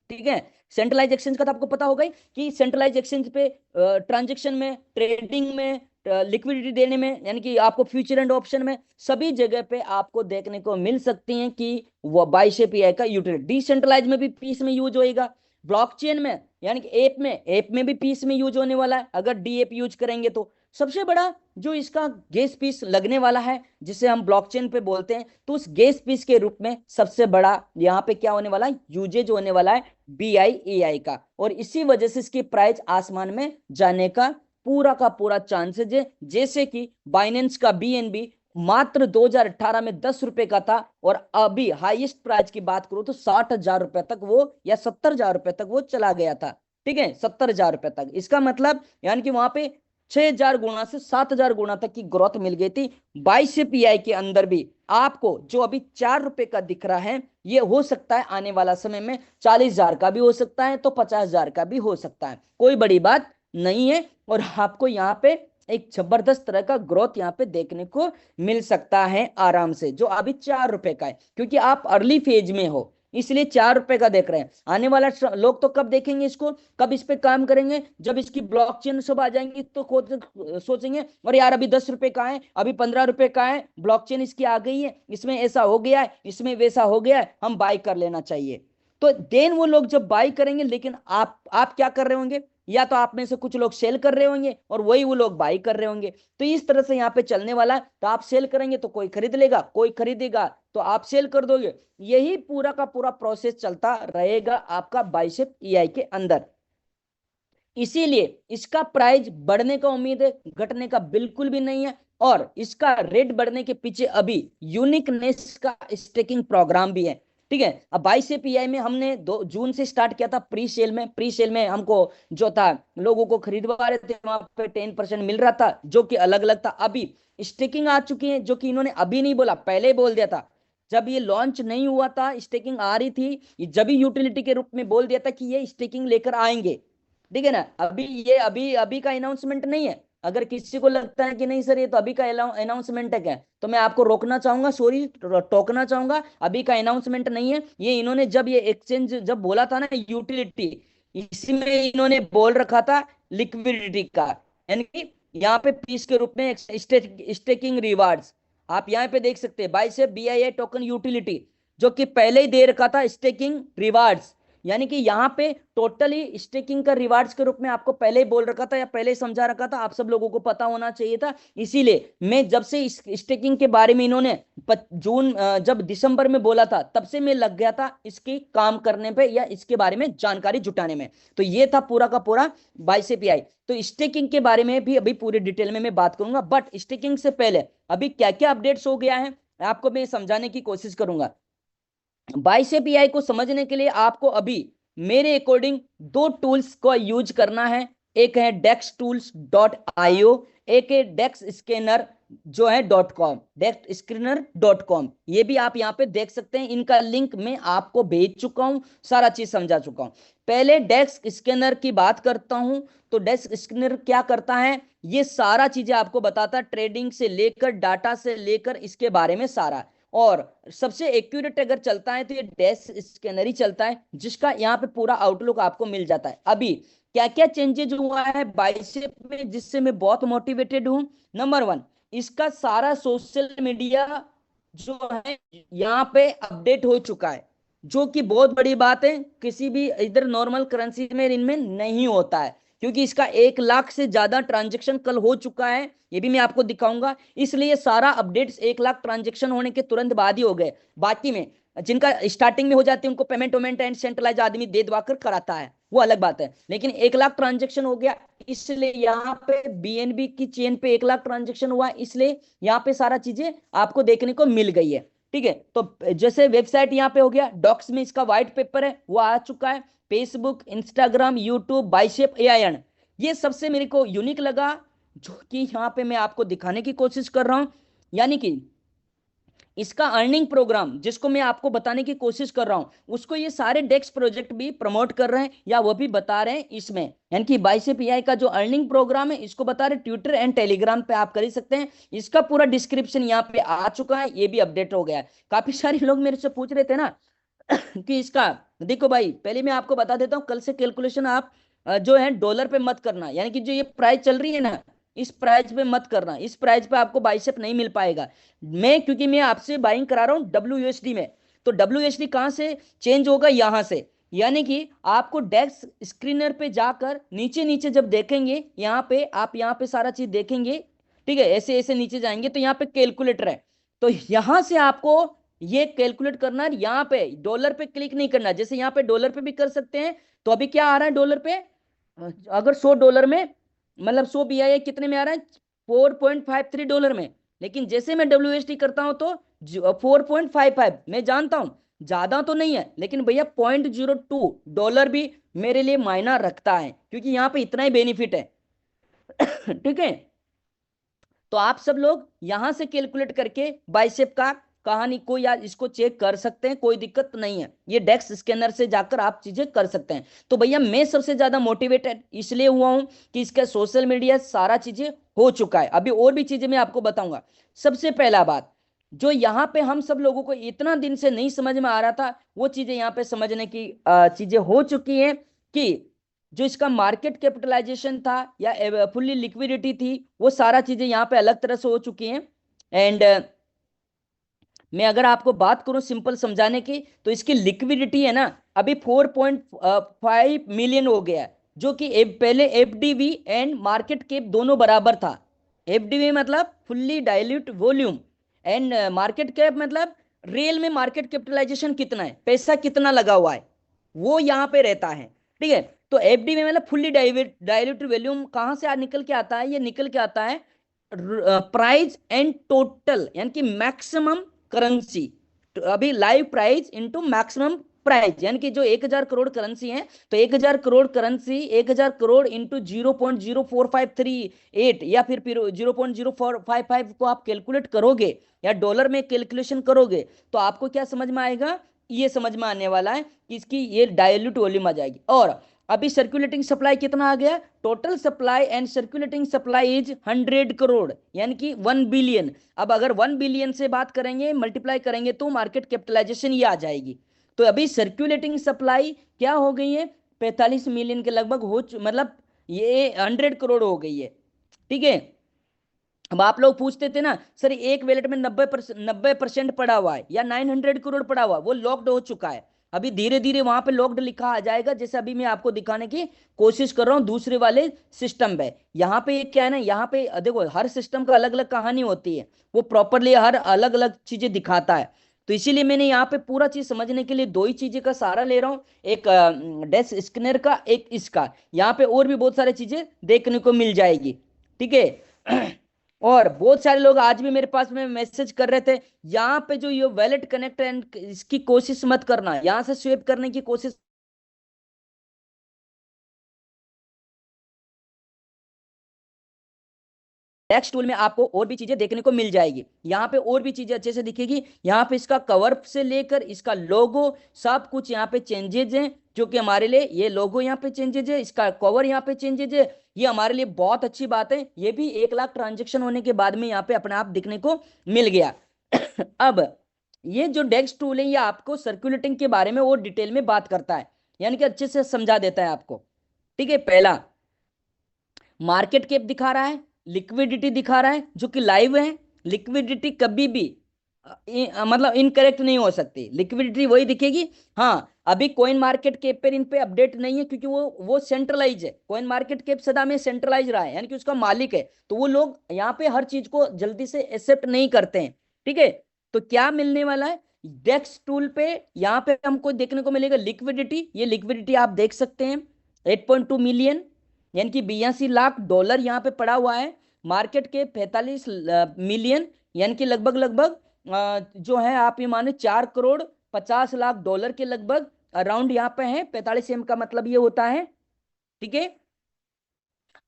ठीक है। सेंट्रलाइज एक्सचेंज का तो आपको पता होगा ही कि सेंट्रलाइज एक्सचेंज पे ट्रांजेक्शन में, ट्रेडिंग में, लिक्विडिटी देने में, यानी कि आपको फ्यूचर एंड ऑप्शन में, सभी जगह पे आपको देखने को मिल सकती हैं कि वो बाइशेप एआई का यूटिलिटी। डिसेंट्रलाइज में भी पीस में यूज होएगा, ब्लॉकचेन में यानी कि ऐप में भी पीस में यूज होने वाला है अगर डीएप यूज करेंगे तो। सबसे बड़ा जो इसका गेस पीस लगने वाला है जिसे हम ब्लॉकचेन पे बोलते हैं, तो उस गेस पीस के रूप में सबसे बड़ा यहाँ पे क्या होने वाला है, यूजेज होने वाला है बीआईएआई का। और इसी वजह से इसकी प्राइस आसमान में जाने का पूरा चांसेज है। जैसे कि बाइनेंस का बीएनबी मात्र 2018 में 10 रुपए का था, और अभी हाईएस्ट प्राइस की बात करूं तो 60,000 रुपए तक वो, या 70,000 रुपए तक वो चला गया था, ठीक है, 70,000 रुपए तक। इसका मतलब यानी कि वहां पे 6,000 गुना से 7,000 गुना तक की ग्रोथ मिल गई थी। 22 के अंदर भी आपको जो अभी 4 रुपए का दिख रहा है, ये हो सकता है आने वाला समय में 40,000 का भी हो सकता है, तो 50,000 का भी हो सकता है, कोई बड़ी बात नहीं है। और आपको यहाँ पे एक जबरदस्त तरह का ग्रोथ यहाँ पे देखने को मिल सकता है आराम से, जो अभी 4 रुपए का है, क्योंकि आप अर्ली फेज में हो इसलिए 4 रुपए का देख रहे हैं। आने वाला लोग तो कब देखेंगे इसको, कब इस पे काम करेंगे, जब इसकी ब्लॉकचेन सब आ जाएंगी तो खुद सोचेंगे और यार अभी 10 रुपए का है, अभी 15 रुपए का है, ब्लॉकचेन इसकी आ गई है, इसमें ऐसा हो गया है, इसमें वैसा हो गया है, हम बाई कर लेना चाहिए। तो देन वो लोग जब बाई करेंगे, लेकिन आप क्या कर रहे होंगे, या तो आप में से कुछ लोग सेल कर रहे होंगे और वही वो लोग बाई कर रहे होंगे। तो इस तरह से यहाँ पे चलने वाला है। तो आप सेल करेंगे तो कोई खरीद लेगा, कोई खरीदेगा तो आप सेल कर दोगे, यही पूरा का पूरा प्रोसेस चलता रहेगा आपका बाइसेप ईआई के अंदर। इसीलिए इसका प्राइस बढ़ने का उम्मीद है, घटने का बिल्कुल भी नहीं है। और इसका रेट बढ़ने के पीछे अभी यूनिकनेस का स्टेकिंग प्रोग्राम भी है, ठीक है। अब 22 में हमने 2 जून से स्टार्ट किया था प्री सेल में हमको जो था, लोगों को खरीदवा रहे थे, वहां पे 10% मिल रहा था जो कि अलग अलग था। अभी स्टेकिंग आ चुकी है, जो कि इन्होंने अभी नहीं बोला, पहले बोल दिया था। जब ये लॉन्च नहीं हुआ था, स्टेकिंग आ रही थी, जब ही यूटिलिटी के रूप में बोल दिया था कि ये स्टेकिंग लेकर आएंगे, ठीक है ना। अभी ये अभी अभी का अनाउंसमेंट नहीं है। अगर किसी को लगता है कि नहीं सर ये तो अभी का अनाउंसमेंट है क्या, तो मैं आपको रोकना चाहूंगा, सॉरी टोकना चाहूंगा, अभी का अनाउंसमेंट नहीं है। ये इन्होंने जब ये एक्सचेंज जब बोला था ना यूटिलिटी, इसमें इन्होंने बोल रखा था लिक्विडिटी का, यानी कि यहाँ पे पीस के रूप में स्टेकिंग रिवार्ड्स आप यहाँ पे देख सकते हैं, बाई से बीआईआई टोकन यूटिलिटी, जो कि पहले ही दे रखा था स्टेकिंग रिवार्ड्स। यानी कि यहाँ पे टोटली स्टेकिंग का रिवार्ड्स के रूप में आपको पहले ही बोल रखा था, या पहले ही समझा रखा था, आप सब लोगों को पता होना चाहिए था। इसीलिए मैं जब से इस स्टेकिंग के बारे में इन्होंने जब दिसंबर में बोला था, तब से मैं लग गया था इसकी काम करने पे या इसके बारे में जानकारी जुटाने में। तो ये था पूरा का पूरा बाइसेपीआई। तो स्टेकिंग के बारे में भी अभी पूरी डिटेल में मैं बात करूंगा, बट स्टेकिंग से पहले अभी क्या क्या अपडेट्स हो गया है आपको मैं समझाने की कोशिश करूंगा। बाइसेप एआई को समझने के लिए आपको अभी मेरे अकॉर्डिंग 2 टूल्स को यूज करना है। एक है डेक्स टूल्स डॉट आईओ, एक है डेक्स स्कैनर जो है .com, डेक्स स्कैनर .com। ये भी आप यहाँ पे देख सकते हैं, इनका लिंक मैं आपको भेज चुका हूं, सारा चीज समझा चुका हूं। पहले डेस्क स्कैनर की बात करता हूं, तो डेस्क स्कैनर क्या करता है, ये सारा चीजें आपको बताता है, ट्रेडिंग से लेकर डाटा से लेकर इसके बारे में सारा। और सबसे एक्यूरेट अगर चलता है तो ये डेस्क स्कैनर ही चलता है, जिसका यहाँ पे पूरा आउटलुक आपको मिल जाता है। अभी क्या क्या चेंजेज हुआ है बाइसेप में जिससे मैं बहुत मोटिवेटेड हूं। नंबर 1, इसका सारा सोशल मीडिया जो है यहाँ पे अपडेट हो चुका है, जो कि बहुत बड़ी बात है, किसी भी इधर नॉर्मल करेंसी में इनमें नहीं होता है, क्योंकि इसका 1 लाख से ज्यादा ट्रांजेक्शन कल हो चुका है, ये भी मैं आपको दिखाऊंगा। इसलिए सारा अपडेट्स 1 लाख ट्रांजेक्शन होने के तुरंत बाद ही हो गए। बाकी में जिनका स्टार्टिंग में हो जाते हैं उनको पेमेंट वेमेंट एंड सेंट्रलाइज आदमी दे दवा कर कराता है, वो अलग बात है, लेकिन 1 लाख ट्रांजेक्शन हो गया, इसलिए यहाँ पे बीएनबी की चेन पे 1 लाख ट्रांजेक्शन हुआ, इसलिए यहाँ पे सारा चीजें आपको देखने को मिल गई है, ठीक है। तो जैसे वेबसाइट यहाँ पे हो गया, डॉक्स में इसका व्हाइट पेपर है वो आ चुका है, फेसबुक, इंस्टाग्राम, यूट्यूब, बाइसेप एआईएन, ये सबसे मेरे को यूनिक लगा, जो कि यहाँ पे मैं आपको दिखाने की कोशिश कर रहा हूं। यानी कि इसका अर्निंग प्रोग्राम जिसको मैं आपको बताने की कोशिश कर रहा हूं, उसको ये सारे डेक्स प्रोजेक्ट भी प्रमोट कर रहे हैं या वो भी बता रहे हैं इसमें। यानी कि बाइसेप एआई का जो अर्निंग प्रोग्राम है इसको बता रहे, ट्विटर एंड टेलीग्राम पे आप कर ही सकते हैं। इसका पूरा डिस्क्रिप्शन यहाँ पे आ चुका है, ये भी अपडेट हो गया है। काफी सारे लोग मेरे से पूछ रहे थे ना कि इसका, देखो भाई पहले मैं आपको बता देता हूँ, कल से कैलकुलेशन आप जो है डॉलर पे मत करना, यानी कि जो ये प्राइस चल रही है ना, इस प्राइस पे मत करना, इस प्राइस पे आपको बाइसेप नहीं मिल पाएगा। मैं क्योंकि मैं आपसे बाइंग करा रहा हूँ WUSD में, तो WUSD कहाँ से चेंज होगा, यहाँ से। यानी कि आपको डेस्क स्क्रीनर पे जाकर नीचे नीचे जब देखेंगे, यहाँ पे आप यहाँ पे सारा चीज देखेंगे, ठीक है, ऐसे ऐसे नीचे जाएंगे तो यहाँ पे कैलकुलेटर है, तो यहाँ से आपको ये कैलकुलेट करना है। यहाँ पे डॉलर पे क्लिक नहीं करना, जैसे यहाँ पे डॉलर पे भी कर सकते हैं। तो अभी क्या आ रहा है डॉलर पे, अगर 100 डॉलर में, मतलब 100 BI कितने में आ रहा है, $4.53 में। लेकिन जैसे मैं WSD करता हूं तो 4.55, मैं जानता हूं ज्यादा तो नहीं है, लेकिन भैया $0.02 भी मेरे लिए मायना रखता है, क्योंकि यहाँ पे इतना ही बेनिफिट है ठीक है। तो आप सब लोग यहां से कैलकुलेट करके बाइसेप का कहानी को या इसको चेक कर सकते हैं, कोई दिक्कत नहीं है। ये डेक्स स्कैनर से जाकर आप चीजें कर सकते हैं। तो भैया मैं सबसे ज्यादा मोटिवेटेड इसलिए हुआ हूं कि इसका सोशल मीडिया सारा चीजें हो चुका है। अभी और भी चीजें मैं आपको बताऊंगा। सबसे पहला बात, जो यहाँ पे हम सब लोगों को इतना दिन से नहीं समझ में आ रहा था, वो चीजें यहाँ पे समझने की चीजें हो चुकी हैं कि जो इसका मार्केट कैपिटलाइजेशन था या फुल्ली लिक्विडिटी थी, वो सारा चीजें यहाँ पे अलग तरह से हो चुकी हैं। एंड मैं अगर आपको बात करूं सिंपल समझाने की, तो इसकी लिक्विडिटी है ना, अभी 4.5 मिलियन हो गया है, जो कि पहले FDV एंड मार्केट कैप दोनों बराबर था। FDV मतलब fully dilute volume, and market cap मतलब रियल में मार्केट कैपिटलाइजेशन कितना है, पैसा कितना लगा हुआ है, वो यहाँ पे रहता है, ठीक है। तो FDV मतलब फुल्ली डाइल्यूट वॉल्यूम कहाँ से निकल के आता है, ये निकल के आता है प्राइस एंड टोटल, यानी कि मैक्सिमम करेंसी, अभी live price into maximum price, यानी कि जो 1,000 करोड़ करेंसी है, तो 1,000 करोड़ करेंसी 1,000 करोड़ इंटू 0.0453 या फिर 0.0455 को आप कैलकुलेट करोगे या डॉलर में कैलकुलेशन करोगे, तो आपको क्या समझ में आएगा, ये समझ में आने वाला है कि इसकी ये डायल्यूट वॉल्यूम आ जाएगी। और अभी सर्कुलेटिंग सप्लाई कितना आ गया, total supply and circulating supply is 100 crore, यानी कि 1 बिलियन। अब अगर 1 बिलियन से बात करेंगे, मल्टीप्लाई करेंगे, तो मार्केट कैपिटलाइजेशन ये आ जाएगी। तो अभी सर्कुलेटिंग सप्लाई क्या हो गई है, 45 मिलियन के लगभग मतलब ये 100 करोड़ हो गई है, ठीक है। अब आप लोग पूछते थे ना सर, एक वैलेट में 90% पड़ा हुआ है या 900 करोड़ पड़ा हुआ, वो लॉक्ड हो चुका है। अभी धीरे धीरे वहां पे लॉक्ड लिखा आ जाएगा, जैसे अभी मैं आपको दिखाने की कोशिश कर रहा हूँ दूसरे वाले सिस्टम पे। यहाँ पे क्या है ना, यहाँ पे देखो हर सिस्टम का अलग अलग कहानी होती है, वो प्रॉपरली हर अलग अलग चीजें दिखाता है। तो इसीलिए मैंने यहाँ पे पूरा चीज समझने के लिए दो ही चीजें का सहारा ले रहा हूँ, एक डेस्क स्कैनर का, एक इसका। यहाँ पे और भी बहुत सारी चीजें देखने को मिल जाएगी, ठीक है और बहुत सारे लोग आज भी मेरे पास में मैसेज कर रहे थे, यहाँ पे जो ये वैलेट कनेक्ट एंड इसकी कोशिश मत करना, यहाँ से स्वेप करने की कोशिश। टेक्स्ट टूल में आपको और भी चीजें देखने को मिल जाएगी, यहाँ पे और भी चीजें अच्छे से दिखेगी। यहाँ पे इसका कवर से लेकर इसका लोगो सब कुछ यहाँ पे चेंजेज हैं, जो कि हमारे लिए ये लोगो यहाँ पे चेंजेज है, इसका कवर यहाँ पे चेंजेज है, ये हमारे लिए बहुत अच्छी बात है। ये भी 1 लाख ट्रांजेक्शन होने के बाद में यहाँ पे अपने आप दिखने को मिल गया अब ये जो डेक्स टूल है, ये आपको सर्कुलेटिंग के बारे में और डिटेल में बात करता है, यानी कि अच्छे से समझा देता है आपको, ठीक है। पहला, मार्केट कैप दिखा रहा है, लिक्विडिटी दिखा रहा है, जो कि लाइव है। लिक्विडिटी कभी भी मतलब इनकरेक्ट नहीं हो सकती, लिक्विडिटी वही दिखेगी। हाँ, अभी कॉइन मार्केट कैप पर इन पे अपडेट नहीं है, क्योंकि वो सेंट्रलाइज है। कॉइन मार्केट कैप सदा में सेंट्रलाइज रहा है, यानी कि उसका मालिक है, तो वो लोग यहाँ पे हर चीज को जल्दी से एक्सेप्ट नहीं करते हैं, ठीक है। तो क्या मिलने वाला है डेक्स टूल पे, यहाँ पे हमको देखने को मिलेगा लिक्विडिटी, ये लिक्विडिटी आप देख सकते हैं 8.2 मिलियन, यानी कि 82 लाख डॉलर यहाँ पे पड़ा हुआ है। मार्केट के 45 मिलियन, यानी कि लगभग लगभग जो है आप ये माने 4 करोड़ 50 लाख डॉलर के लगभग अराउंड यहाँ पे है। 45 एम का मतलब ये होता है, ठीक है।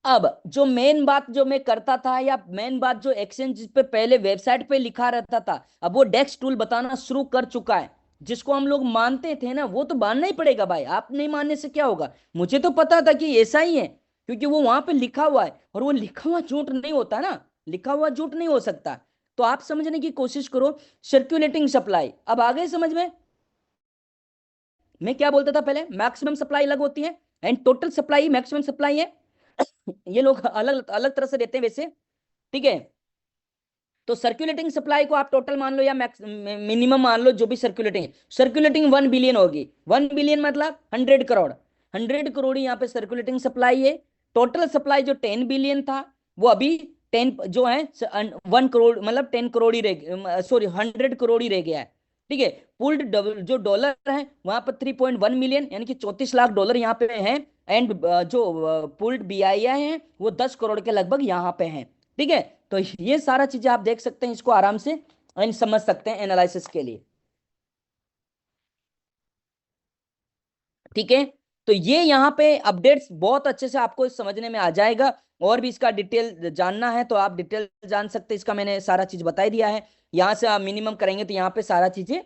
अब जो मेन बात जो मैं करता था, या मेन बात जो एक्सचेंज पे पहले वेबसाइट पे लिखा रहता था, अब वो डेक्स टूल बताना शुरू कर चुका है। जिसको हम लोग मानते थे ना, वो तो मानना ही पड़ेगा भाई। आप नहीं मानने से क्या होगा? मुझे तो पता था कि ऐसा ही है, क्योंकि वो वहां पे लिखा हुआ है, और वो लिखा हुआ झूठ नहीं होता ना, लिखा हुआ झूठ नहीं हो सकता। तो आप समझने की कोशिश करो। सर्कुलेटिंग सप्लाई, अब आ गए समझ में? मैं क्या बोलता था पहले, मैक्सिमम सप्लाई अलग होती है and total supply maximum supply है। ये लोग अलग अलग तरह से देते हैं वैसे, ठीक है। तो सर्कुलेटिंग सप्लाई को आप टोटल मान लो या मिनिमम मान लो, जो भी सर्कुलेटिंग, सर्कुलेटिंग 1 बिलियन होगी। 1 बिलियन मतलब 100 करोड़। 100 करोड़ यहाँ पे सर्कुलेटिंग सप्लाई है। टोटल सप्लाई जो 10 बिलियन था, वो अभी 10 जो है 1 करोड़, मतलब 10 करोड़ ही रह, सॉरी 100 करोड़ ही रह गया है। ठीक है। पुल्ड जो डॉलर है वहां पर 3.1 मिलियन, यानी कि 34 लाख डॉलर यहाँ पे है। एंड जो पुल्ड BII है वो 10 करोड़ के लगभग यहाँ पे है। ठीक है। तो ये सारा चीजें आप देख सकते हैं, इसको आराम से समझ सकते हैं एनालिसिस के लिए। ठीक है। तो ये यहाँ पे अपडेट्स बहुत अच्छे से आपको समझने में आ जाएगा। और भी इसका डिटेल जानना है तो आप डिटेल जान सकते हैं, इसका मैंने सारा चीज बता ही दिया है। यहाँ से आप मिनिमम करेंगे तो यहाँ पे सारा चीजें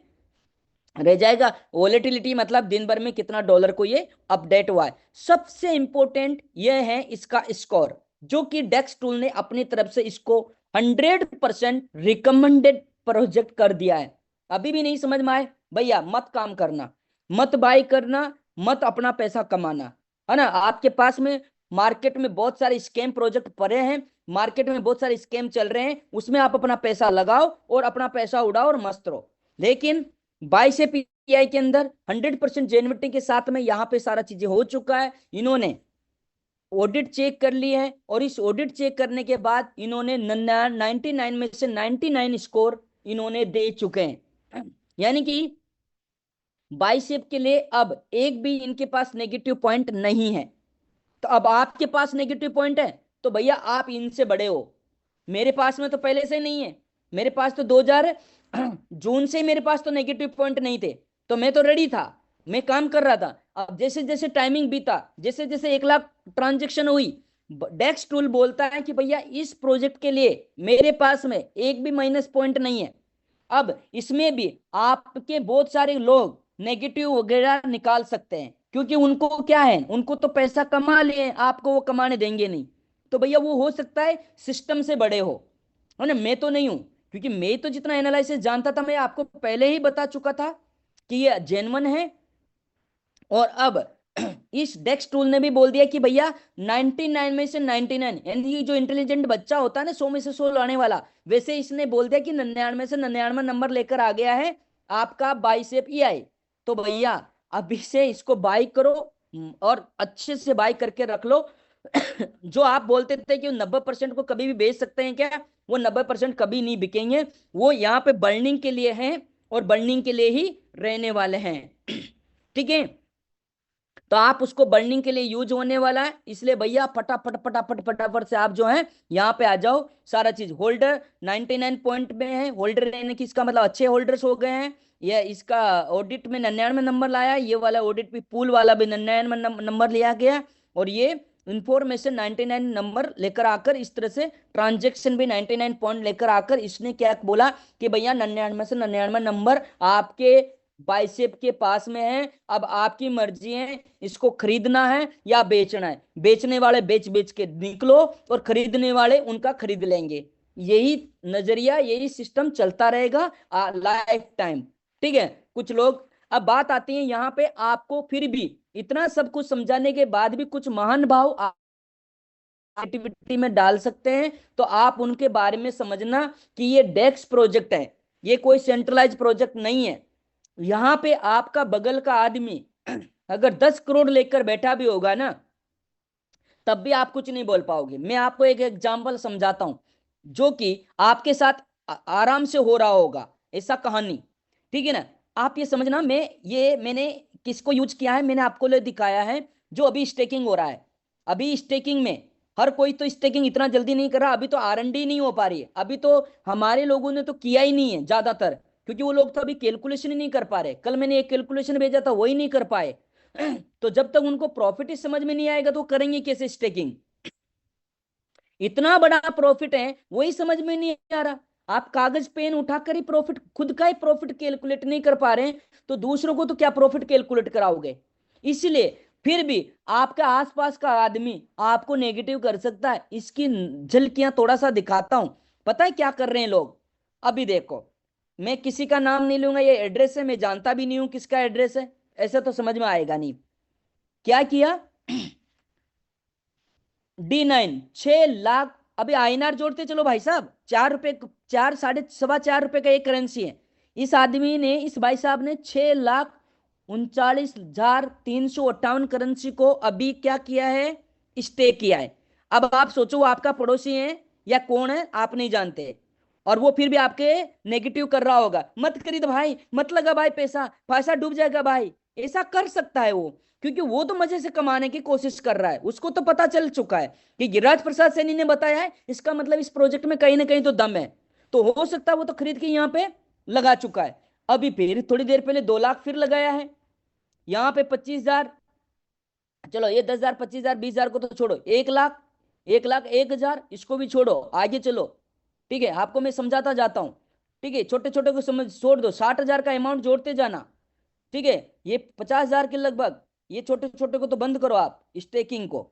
रह जाएगा। वोलेटिलिटी मतलब दिन भर में कितना डॉलर को ये अपडेट हुआ है। सबसे इंपॉर्टेंट ये है इसका स्कोर, जो कि डेक्स टूल ने अपनी तरफ से इसको 100% रिकमेंडेड प्रोजेक्ट कर दिया है। अभी भी नहीं समझ में आए भैया, मत काम करना, मत बाय करना, मत अपना पैसा कमाना, है ना। आपके पास में मार्केट में बहुत सारे स्कैम प्रोजेक्ट पड़े हैं, मार्केट में बहुत सारे स्कैम चल रहे हैं, उसमें आप अपना पैसा लगाओ और अपना पैसा उड़ाओ और मस्त रहो। लेकिन बाई से पीआई के अंदर 100% जेन्युइनिटी के साथ में यहाँ पे सारा चीजें हो चुका है। इन्होंने ऑडिट चेक कर ली है, और इस ऑडिट चेक करने के बाद इन्होंने 99 में से 99 स्कोर इन्होंने दे चुके हैं। यानी कि बाइसेप के लिए अब एक भी इनके पास नेगेटिव पॉइंट नहीं है। तो अब आपके पास नेगेटिव पॉइंट है तो भैया आप इनसे बड़े हो। मेरे पास में तो पहले से नहीं है। मेरे पास तो 2000 जून से मेरे पास तो नेगेटिव पॉइंट नहीं थे। तो मैं तो रेडी था, मैं काम कर रहा था। अब जैसे जैसे टाइमिंग बीता, जैसे जैसे 1 लाख ट्रांजेक्शन हुई, डेक्स टूल बोलता है कि भैया इस प्रोजेक्ट के लिए मेरे पास में एक भी माइनस पॉइंट नहीं है। अब इसमें भी आपके बहुत सारे लोग नेगेटिव वगैरह निकाल सकते हैं, क्योंकि उनको क्या है, उनको तो पैसा कमा लिए, आपको वो कमाने देंगे नहीं। तो भैया वो हो सकता है सिस्टम से बड़े हो, है ना। मैं तो नहीं हूं, क्योंकि मैं तो जितना एनालिसिस जानता था मैं आपको पहले ही बता चुका था कि ये जेन्युइन है। और अब इस डेक्स टूल ने भी बोल दिया कि भैया 99 में से 99, यानी जो इंटेलिजेंट बच्चा होता है ना 100 में से 100 लाने वाला, वैसे इसने बोल दिया कि 99 से 99 नंबर लेकर आ गया है आपका बाइसेप EI। तो भैया अभी से इसको बाई करो, और अच्छे से बाई करके रख लो। जो आप बोलते थे कि 90% को कभी भी बेच सकते हैं क्या, वो 90% कभी नहीं बिकेंगे। वो यहाँ पे बर्निंग के लिए हैं, और बर्निंग के लिए ही रहने वाले हैं। ठीक है। तो आप उसको बर्निंग के लिए यूज होने वाला है, इसलिए भैया फटाफट फटाफट फटाफट से आप जो है यहाँ पे आ जाओ। सारा चीज होल्डर 99 पॉइंट में है, होल्डर रहने की इसका मतलब अच्छे होल्डर्स हो गए हैं। ये इसका ऑडिट में 99 नंबर लाया, ये वाला ऑडिट भी पूल वाला भी 99 नंबर लिया गया। और ये इंफॉर्मेशन 99 नंबर लेकर आकर, इस तरह से ट्रांजेक्शन भी 99 पॉइंट लेकर आकर इसने क्या बोला कि भैया 99 से 99 नंबर आपके बाइसेप के पास में है। अब आपकी मर्जी है इसको खरीदना है या बेचना है। बेचने वाले बेच बेच के निकलो, और खरीदने वाले उनका खरीद लेंगे। यही नजरिया, यही सिस्टम चलता रहेगा लाइफ टाइम। ठीक है। कुछ लोग, अब बात आती है यहाँ पे, आपको फिर भी इतना सब कुछ समझाने के बाद भी कुछ महान भाव एक्टिविटी में डाल सकते हैं, तो आप उनके बारे में समझना कि ये डेक्स प्रोजेक्ट है, ये कोई सेंट्रलाइज प्रोजेक्ट नहीं है। यहाँ पे आपका बगल का आदमी अगर 10 करोड़ लेकर बैठा भी होगा ना, तब भी आप कुछ नहीं बोल पाओगे। मैं आपको एक एग्जांपल समझाता हूं, जो कि आपके साथ आराम से हो रहा होगा, ऐसा कहानी। ठीक है ना। आप ये समझना, मैंने किसको यूज किया है, मैंने आपको ले दिखाया है जो अभी स्टेकिंग हो रहा है। अभी स्टेकिंग में हर कोई तो स्टेकिंग इतना जल्दी नहीं कर रहा, अभी तो R&D नहीं हो पा रही है। अभी तो हमारे लोगों ने तो किया ही नहीं है ज्यादातर, क्योंकि वो लोग तो अभी कैलकुलेशन ही नहीं कर पा रहे। कल मैंने एक कैलकुलेशन भेजा था, वही नहीं कर पाए। तो जब तक उनको प्रॉफिट ही समझ में नहीं आएगा तो करेंगे कैसे स्टेकिंग? इतना बड़ा प्रॉफिट है, वही समझ में नहीं आ रहा। आप कागज पेन उठाकर ही प्रॉफिट, खुद का ही प्रॉफिट कैलकुलेट नहीं कर पा रहे हैं, तो दूसरों को तो क्या प्रॉफिट कैलकुलेट कराओगे। इसलिए फिर भी आपका आसपास का आदमी आपको नेगेटिव कर सकता है, इसकी झलकियां थोड़ा सा दिखाता हूं। पता है क्या कर रहे हैं लोग? अभी देखो, मैं किसी का नाम नहीं लूंगा, ये एड्रेस है, मैं जानता भी नहीं हूं किसका एड्रेस है, ऐसा तो समझ में आएगा नहीं। क्या किया? D9 6 लाख। अभी INR जोड़ते चलो भाई साहब, 4 रुपए, चार साढ़े सवा 4 रुपए का एक करेंसी है। इस आदमी ने, इस भाई साहब ने 6,39,358 करेंसी को अभी क्या किया है? स्टेक किया है। अब आप सोचो, वो आपका पड़ोसी है या कौन है आप नहीं जानते, और वो फिर भी आपके नेगेटिव कर रहा होगा, मत खरीद भाई, मत लगा भाई, पैसा पैसा डूब जाएगा भाई। ऐसा कर सकता है वो, क्योंकि वो तो मजे से कमाने की कोशिश कर रहा है, उसको तो पता चल चुका है कि गिरिराज प्रसाद सैनी ने बताया है, इसका मतलब इस प्रोजेक्ट में कहीं ना कहीं तो दम है। तो हो सकता है वो तो खरीद के यहाँ पे लगा चुका है। अभी फिर थोड़ी देर पहले 2 लाख फिर लगाया है, यहाँ पे 25,000। चलो ये 10,000, 25,000, 20,000 को तो छोड़ो, 1 लाख, 1 लाख 1,000, इसको भी छोड़ो, आगे चलो। ठीक है, आपको मैं समझाता जाता हूँ। ठीक है, छोटे छोटे को समझ छोड़ दो, 60,000 का अमाउंट जोड़ते जाना। ठीक है, ये 50,000 के लगभग, ये छोटे छोटे को तो बंद करो आप स्टेकिंग को।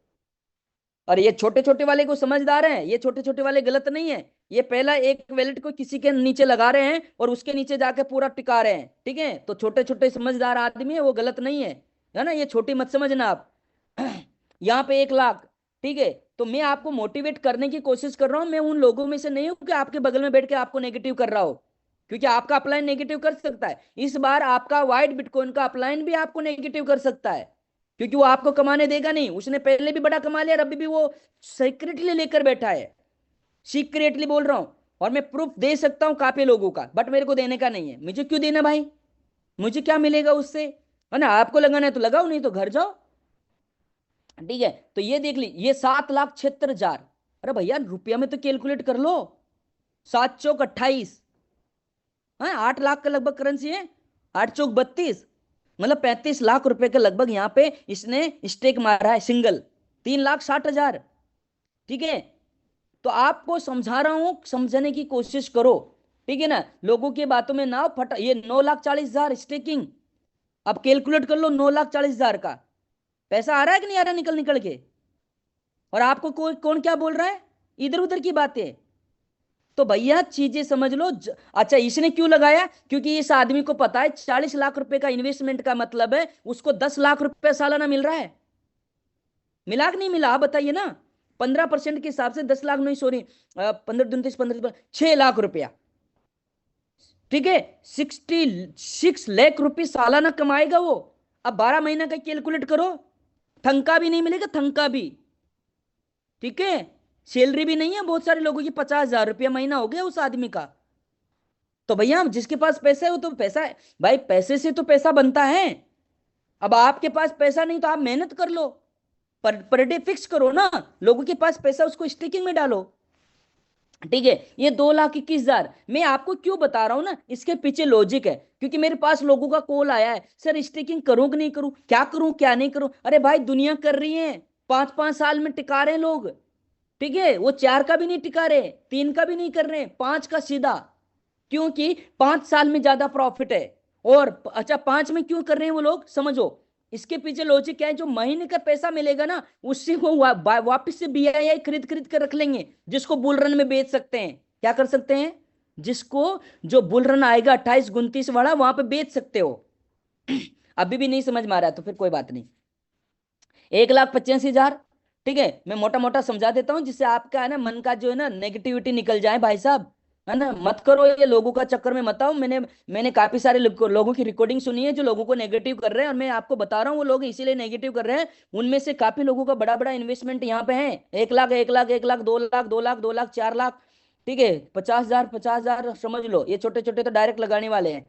और ये छोटे छोटे वाले को समझदार हैं, ये छोटे छोटे वाले गलत नहीं है। ये पहला एक वैलेट को किसी के नीचे लगा रहे हैं और उसके नीचे जाके पूरा टिका रहे हैं। ठीक है, तो छोटे छोटे समझदार आदमी है, वो गलत नहीं है ना, ये छोटी मत समझना आप। यहाँ पे 1 लाख। ठीक है, तो मैं आपको मोटिवेट करने की कोशिश कर रहा हूं, मैं उन लोगों में से नहीं हूं कि आपके बगल में बैठ के आपको नेगेटिव कर रहा हो, क्योंकि आपका अपलाइन नेगेटिव कर सकता है। इस बार आपका वाइट बिटकॉइन का अपलाइन भी आपको नेगेटिव कर सकता है, क्योंकि वो आपको कमाने देगा नहीं। उसने पहले भी बड़ा कमा लिया और अभी भी वो सीक्रेटली लेकर बैठा है, सीक्रेटली बोल रहा हूं। और मैं प्रूफ दे सकता हूं काफी लोगों का, बट मेरे को देने का नहीं है। मुझे क्यों देना भाई, मुझे क्या मिलेगा उससे, है ना? आपको लगाना है तो लगाओ, नहीं तो घर जाओ। ठीक है, तो ये देख ली, ये 7,76,000। अरे भैया रुपया में तो कैलकुलेट कर लो, 7 चौक 28, हाँ 8 लाख का लगभग करेंसी है, 8 चौक 32, मतलब 35 लाख रुपए के लगभग यहाँ पे इसने स्टेक मारा है सिंगल, 3,60,000। ठीक है, तो आपको समझा रहा हूं, समझने की कोशिश करो। ठीक है ना, लोगों की बातों में ना फट। ये 9,40,000 स्टेकिंग, अब कैलकुलेट कर लो 9,40,000 का पैसा आ रहा है कि नहीं आ रहा निकल निकल के। और आपको कोई कौन क्या बोल रहा है, इधर उधर की बातें। तो भैया चीजें समझ लो। अच्छा, इसने क्यों लगाया? क्योंकि इस आदमी को पता है 40 लाख रुपए का इन्वेस्टमेंट का मतलब है उसको 10 लाख रुपए सालाना मिल रहा है। मिला कि नहीं मिला, आप बताइए ना। 15% के हिसाब से 10 लाख नहीं, सॉरी, 15 दूनी 30, 15 6 लाख रुपया। ठीक है, 66 लाख रुपए सालाना कमाएगा वो। अब 12 महीना का कैलकुलेट करो, थंका भी नहीं मिलेगा, थंका भी। ठीक है, सैलरी भी नहीं है, बहुत सारे लोगों की 50,000 रुपया महीना हो गया उस आदमी का। तो भैया जिसके पास पैसा है वो तो पैसा है भाई, पैसे से तो पैसा बनता है। अब आपके पास पैसा नहीं तो आप मेहनत कर लो, पर डे फिक्स करो ना, लोगों के पास पैसा उसको स्टेकिंग में डालो। ठीक है, ये 2,21,000 मैं आपको क्यों बता रहा हूं ना, इसके पीछे लॉजिक है, क्योंकि मेरे पास लोगों का कॉल आया है, सर स्टेकिंग करूं कि नहीं करूं, क्या करूं क्या नहीं करूं। अरे भाई दुनिया कर रही है, 5-5 साल में टिका रहे हैं लोग। ठीक है, वो 4 का भी नहीं टिका रहे, 3 का भी नहीं कर रहे, 5 का सीधा, क्योंकि 5 साल में ज्यादा प्रॉफिट है। और अच्छा, 5 में क्यों कर रहे हैं वो लोग, समझो इसके पीछे लॉजिक क्या है। जो महीने का पैसा मिलेगा ना, उससे वो वापस से BII खरीद खरीद कर रख लेंगे, जिसको बुल रन में बेच सकते हैं। क्या कर सकते हैं, जिसको, जो बुल रन आएगा 28-29 वाला, वहां पे बेच सकते हो। अभी भी नहीं समझ में आ रहा है तो फिर कोई बात नहीं। 1,85,000। ठीक है, मैं मोटा मोटा समझा देता हूं, जिससे आपका है ना मन का जो है ना नेगेटिविटी निकल जाए भाई साहब। है ना, मत करो ये लोगों का चक्कर में मत आओ। मैंने काफी सारे लोगों की रिकॉर्डिंग सुनी है जो लोगों को नेगेटिव कर रहे हैं, और मैं आपको बता रहा हूँ वो लोग इसीलिए नेगेटिव कर रहे हैं। उनमें से काफी लोगों का बड़ा बड़ा इन्वेस्टमेंट यहाँ पे है, 1 लाख, 1 लाख, 1 लाख, 2 लाख, 2 लाख, 2 लाख, 4 लाख। ठीक है, 50,000, 50,000 समझ लो, ये छोटे छोटे तो डायरेक्ट लगाने वाले हैं।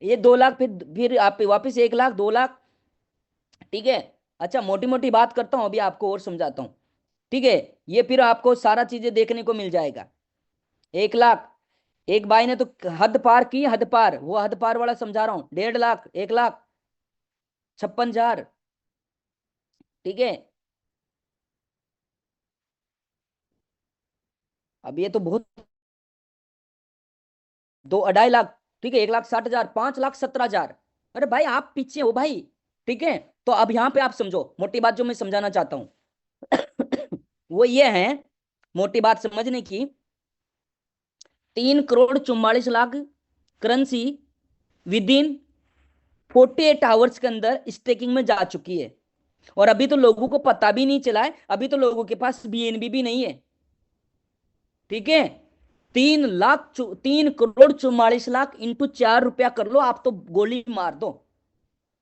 ये 2 लाख, फिर आप वापिस 1 लाख, 2 लाख। ठीक है, अच्छा मोटी मोटी बात करता हूं, अभी आपको और समझाता हूं। ठीक है, ये फिर आपको सारा चीजें देखने को मिल जाएगा। 1 लाख, एक भाई ने तो हद पार की, हद पार, वो हद पार वाला समझा रहा हूं। 1.5 लाख, 1,56,000। ठीक है, अब ये तो बहुत, 2 2.5 लाख, ठीक है, 1,60,000, 5,17,000। अरे भाई आप पीछे हो भाई। ठीक है, तो अब यहाँ पे आप समझो मोटी बात जो मैं समझाना चाहता हूँ वो ये है, मोटी बात समझने की, 3,44,00,000 करेंसी विद इन 48 आवर्स के अंदर स्टेकिंग में जा चुकी है। और अभी तो लोगों को पता भी नहीं चला है, अभी तो लोगों के पास बीएनबी भी नहीं है। ठीक है, 3,44,00,000 इंटू 4 रुपया कर लो आप, तो गोली मार दो।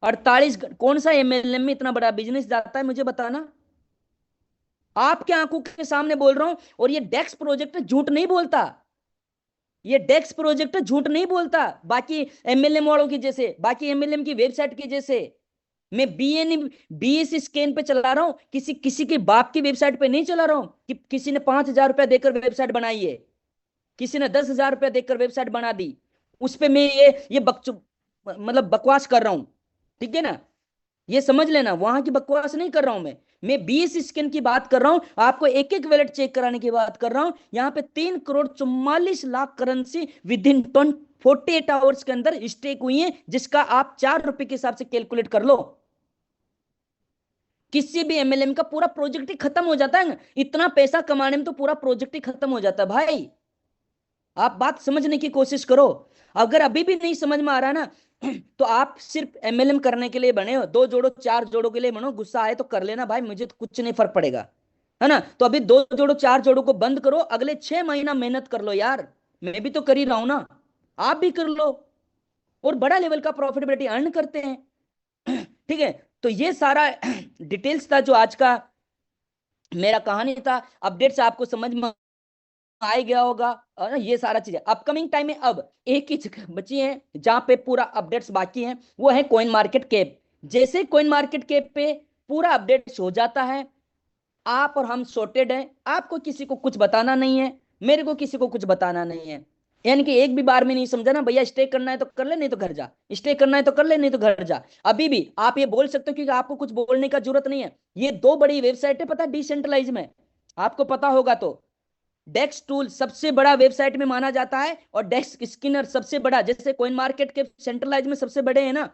48, कौन सा एमएलएम में इतना बड़ा बिजनेस जाता है मुझे बताना। आपके आंखों के सामने बोल रहा हूं, और ये डेक्स प्रोजेक्ट झूठ नहीं बोलता। ये डेक्स प्रोजेक्ट झूठ नहीं बोलता, बाकी एमएलएम वालों की जैसे, बाकी एमएलएम की वेबसाइट की जैसे। मैं बीएस स्कैन पे चला रहा हूं, किसी किसी के बाप की वेबसाइट पे नहीं चला रहा हूं कि किसी ने 5,000 रुपया देकर वेबसाइट बनाई है, किसी ने 10,000 रुपया देकर वेबसाइट बना दी, उस पे मैं ये मतलब बकवास कर रहा हूं। ठीक है ना, ये समझ लेना, वहां की बकवास नहीं कर रहा हूं मैं 20 स्कैन की बात कर रहा हूं, आपको एक एक वैलेट चेक कराने की बात कर रहा हूं। यहां पे 3,44,00,000 करेंसी विद इन 48 आवर्स के अंदर स्टेक हुई है, जिसका आप 4 रुपए के हिसाब से कैलकुलेट कर लो। किसी भी एमएलएम का पूरा प्रोजेक्ट ही खत्म हो जाता है, इतना पैसा कमाने में तो पूरा प्रोजेक्ट ही खत्म हो जाता है भाई। आप बात समझने की कोशिश करो। अगर अभी भी नहीं समझ में आ रहा ना तो आप सिर्फ एमएलएम करने के लिए बने हो, 2 जोड़ो 4 जोड़ो के लिए बनो, गुस्सा आए तो कर लेना भाई, मुझे तो कुछ नहीं फर्क पड़ेगा। है ना, तो अभी 2 जोड़ो 4 जोड़ो को बंद करो, अगले 6 महीना मेहनत कर लो यार। मैं भी तो कर ही रहा हूं ना, आप भी कर लो, और बड़ा लेवल का प्रॉफिटेबिलिटी अर्न करते हैं। ठीक है, तो ये सारा डिटेल्स था जो आज का मेरा कहानी था। अपडेट्स आपको समझ में आ ही गया होगा, और ना ये सारा चीजें अपकमिंग टाइम में अब एक ही जगह बची है जहां पे पूरा अपडेट्स बाकी है, वो है कॉइन मार्केट कैप। जैसे कॉइन मार्केट कैप पे पूरा अपडेट्स हो जाता है, आप और हम सॉर्टेड हैं, आपको किसी को कुछ बताना नहीं है, मेरे को किसी को कुछ बताना नहीं है। यानी कि एक भी बार में नहीं समझा ना भैया, स्टे करना है तो कर ले, नहीं तो घर जा, स्टे करना है तो कर ले, नहीं तो घर जा। अभी भी आप ये बोल सकते हो, क्योंकि आपको कुछ बोलने का जरूरत नहीं है। ये दो बड़ी वेबसाइट है पता, डिसेंट्रलाइज में, आपको पता होगा तो। डेक्स टूल सबसे बड़ा वेबसाइट में माना जाता है, और डेक्स स्किनर सबसे बड़ा, जैसे कॉइन मार्केट के सेंट्रलाइज में सबसे बड़े हैं ना,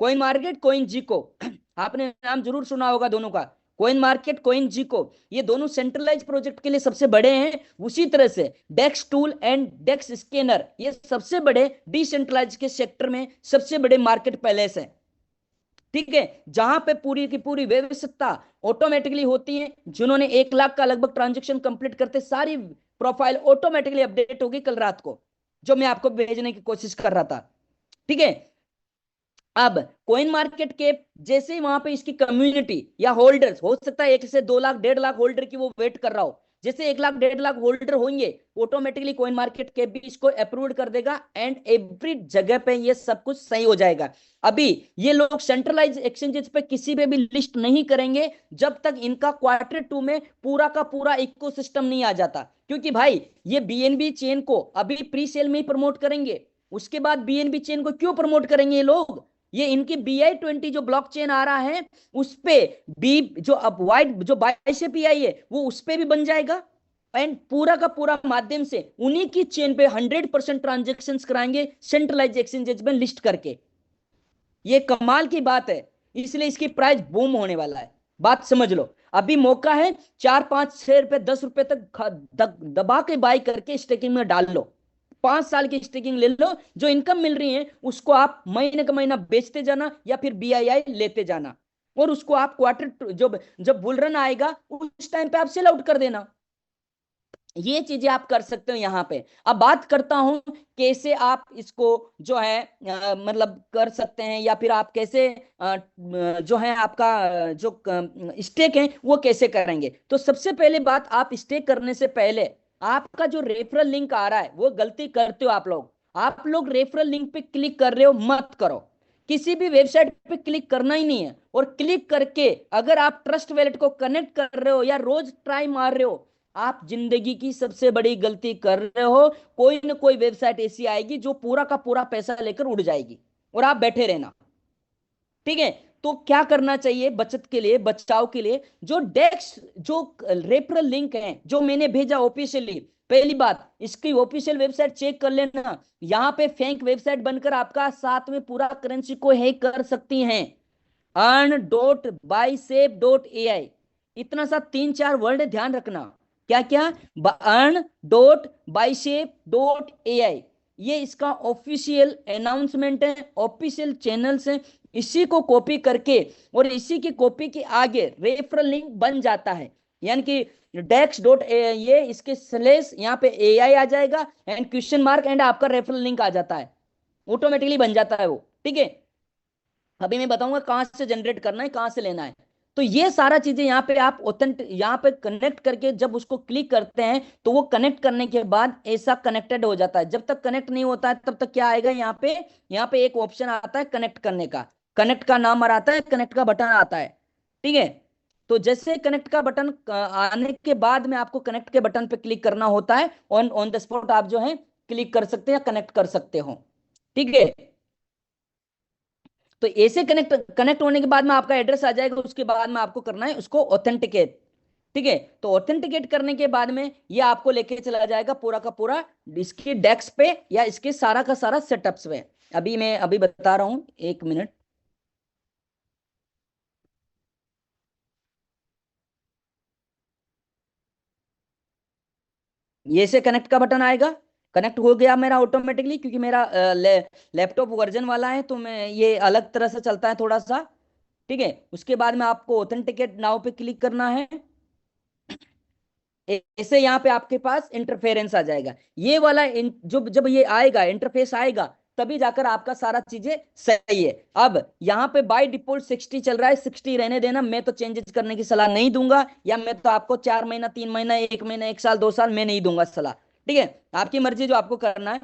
कॉइन मार्केट कॉइन जीको आपने नाम जरूर सुना होगा दोनों का, कॉइन मार्केट कॉइन जीको, ये दोनों सेंट्रलाइज प्रोजेक्ट के लिए सबसे बड़े हैं। उसी तरह से डेक्स टूल एंड डेक्स स्कैनर ये सबसे बड़े डिसेंट्रलाइज के सेक्टर में सबसे बड़े मार्केट प्लेस हैं। ठीक है, जहां पे पूरी की पूरी व्यवस्था ऑटोमेटिकली होती है, जिन्होंने 1 लाख का लगभग ट्रांजेक्शन कंप्लीट करते सारी प्रोफाइल ऑटोमेटिकली अपडेट होगी कल रात को, जो मैं आपको भेजने की कोशिश कर रहा था। ठीक है, अब कॉइन मार्केट के जैसे ही वहां पे इसकी कम्युनिटी या होल्डर्स, हो सकता है 1 से 2 लाख 1.5 लाख होल्डर की वो वेट कर रहा हो, जैसे 1 लाख 1.5 लाख होल्डर होंगे, ऑटोमेटिकली कॉइन मार्केट कैप भी इसको अप्रूव कर देगा, एंड एवरी जगह पे ये सब कुछ सही हो जाएगा। अभी ये लोग सेंट्रलाइज एक्सचेंजेस पे किसी पे भी लिस्ट नहीं करेंगे जब तक इनका Q2 में पूरा का पूरा इकोसिस्टम नहीं आ जाता, क्योंकि भाई ये बीएनबी चेन को अभी प्री सेल में ही प्रमोट करेंगे, उसके बाद बीएनबी चेन को क्यों प्रमोट करेंगे ये लोग। ये इनकी BI20 जो ब्लॉकचेन आ रहा है उस पे बी जो अब वाइट जो बाइसेपीआई है वो उस पे भी बन जाएगा, एंड पूरा का पूरा माध्यम से उन्हीं की चेन पे 100% ट्रांजेक्शन कराएंगे सेंट्रलाइज एक्सचेंजेस में लिस्ट करके। ये कमाल की बात है, इसलिए इसकी प्राइस बूम होने वाला है। बात समझ लो, अभी मौका है, 4 5 6 रुपए 10 रुपए तक दबा के बाई करके स्टेकिंग में डाल लो, 5 साल की स्टेकिंग ले लो, जो इनकम मिल रही है उसको आप महीने का महीना बेचते जाना या फिर BII लेते जाना, और उसको आप क्वार्टर जब जब बुल रन आएगा उस टाइम पे आप सेल आउट कर देना। ये चीजें आप कर सकते हो यहाँ पे। अब बात करता हूं कैसे आप इसको जो है मतलब कर सकते हैं, या फिर आप कैसे जो है आपका जो स्टेक है वो कैसे करेंगे। तो सबसे पहले बात, आप स्टेक करने से पहले आपका जो रेफरल लिंक आ रहा है, वो गलती करते हो आप लोग रेफरल लिंक पे क्लिक कर रहे हो, मत करो। किसी भी वेबसाइट पे क्लिक करना ही नहीं है, और क्लिक करके अगर आप ट्रस्ट वैलेट को कनेक्ट कर रहे हो या रोज ट्राई मार रहे हो, आप जिंदगी की सबसे बड़ी गलती कर रहे हो। कोई ना कोई वेबसाइट ऐसी आएगी जो पूरा का पूरा पैसा लेकर उड़ जाएगी, और आप बैठे रहना। ठीक है, तो क्या करना चाहिए बचत के लिए, बचाव के लिए, जो डेक्स जो रेफरल लिंक है जो मैंने भेजा ऑफिशियली, पहली बात, इसकी ऑफिशियल वेबसाइट चेक कर लेना, यहाँ पे फेक वेबसाइट बनकर आपका साथ में पूरा करेंसी को हैक कर सकती हैं। earn.bicep.ai, इतना सा 3-4 वर्ड ध्यान रखना। क्या क्या? earn.bicep.ai, ये इसका ऑफिशियल अनाउंसमेंट है, ऑफिशियल चैनल्स है। इसी को कॉपी करके और इसी की कॉपी के आगे रेफरल लिंक बन जाता है, यानी कि dex.ai, ये इसके स्लेश यहाँ पे AI आ जाएगा एंड क्वेश्चन मार्क एंड आपका रेफरल लिंक आ जाता है, ऑटोमेटिकली बन जाता है वो। ठीक है, अभी मैं बताऊंगा कहां से जनरेट करना है, कहां से लेना है। तो ये सारा चीजें यहाँ पे आप ऑथेंटिक यहाँ पे कनेक्ट करके जब उसको क्लिक करते हैं तो वो कनेक्ट करने के बाद ऐसा कनेक्टेड हो जाता है। जब तक कनेक्ट नहीं होता है तब तक क्या आएगा, यहाँ पे एक ऑप्शन आता है कनेक्ट करने का, कनेक्ट का नाम आता है, कनेक्ट का बटन आता है। ठीक है, तो जैसे कनेक्ट का बटन आने के बाद में आपको कनेक्ट के बटन पे क्लिक करना होता है, ऑन ऑन द स्पॉट आप जो है क्लिक कर सकते हैं या कनेक्ट कर सकते हो। ठीक है, तो ऐसे कनेक्ट कनेक्ट होने के बाद में आपका एड्रेस आ जाएगा, उसके बाद में आपको करना है उसको ऑथेंटिकेट। ठीक है, तो ऑथेंटिकेट करने के बाद में ये आपको लेके चला जाएगा पूरा का पूरा इसके डेस्क पे या इसके सारा का सारा सेटअप्स पे। अभी मैं अभी बता रहा हूं, 1 मिनट। ये से कनेक्ट का बटन आएगा, कनेक्ट हो गया मेरा ऑटोमेटिकली, क्योंकि मेरा लैपटॉप वर्जन वाला है तो मैं ये अलग तरह से चलता है थोड़ा सा। ठीक है, उसके बाद में आपको ऑथेंटिकेट नाउ पे क्लिक करना है। ऐसे यहाँ पे आपके पास इंटरफेरेंस आ जाएगा, ये वाला जो जब ये आएगा इंटरफेस आएगा तभी जाकर आपका सारा चीजें सही है। अब यहाँ पे बाय डिफॉल्ट 60 चल रहा है, 60 रहने देना, मैं तो चेंजेस करने की सलाह नहीं दूंगा, या मैं तो आपको 4 महीना 3 महीना 1 महीना 1 साल 2 साल मैं नहीं दूंगा सलाह। ठीक है, आपकी मर्जी जो आपको करना है।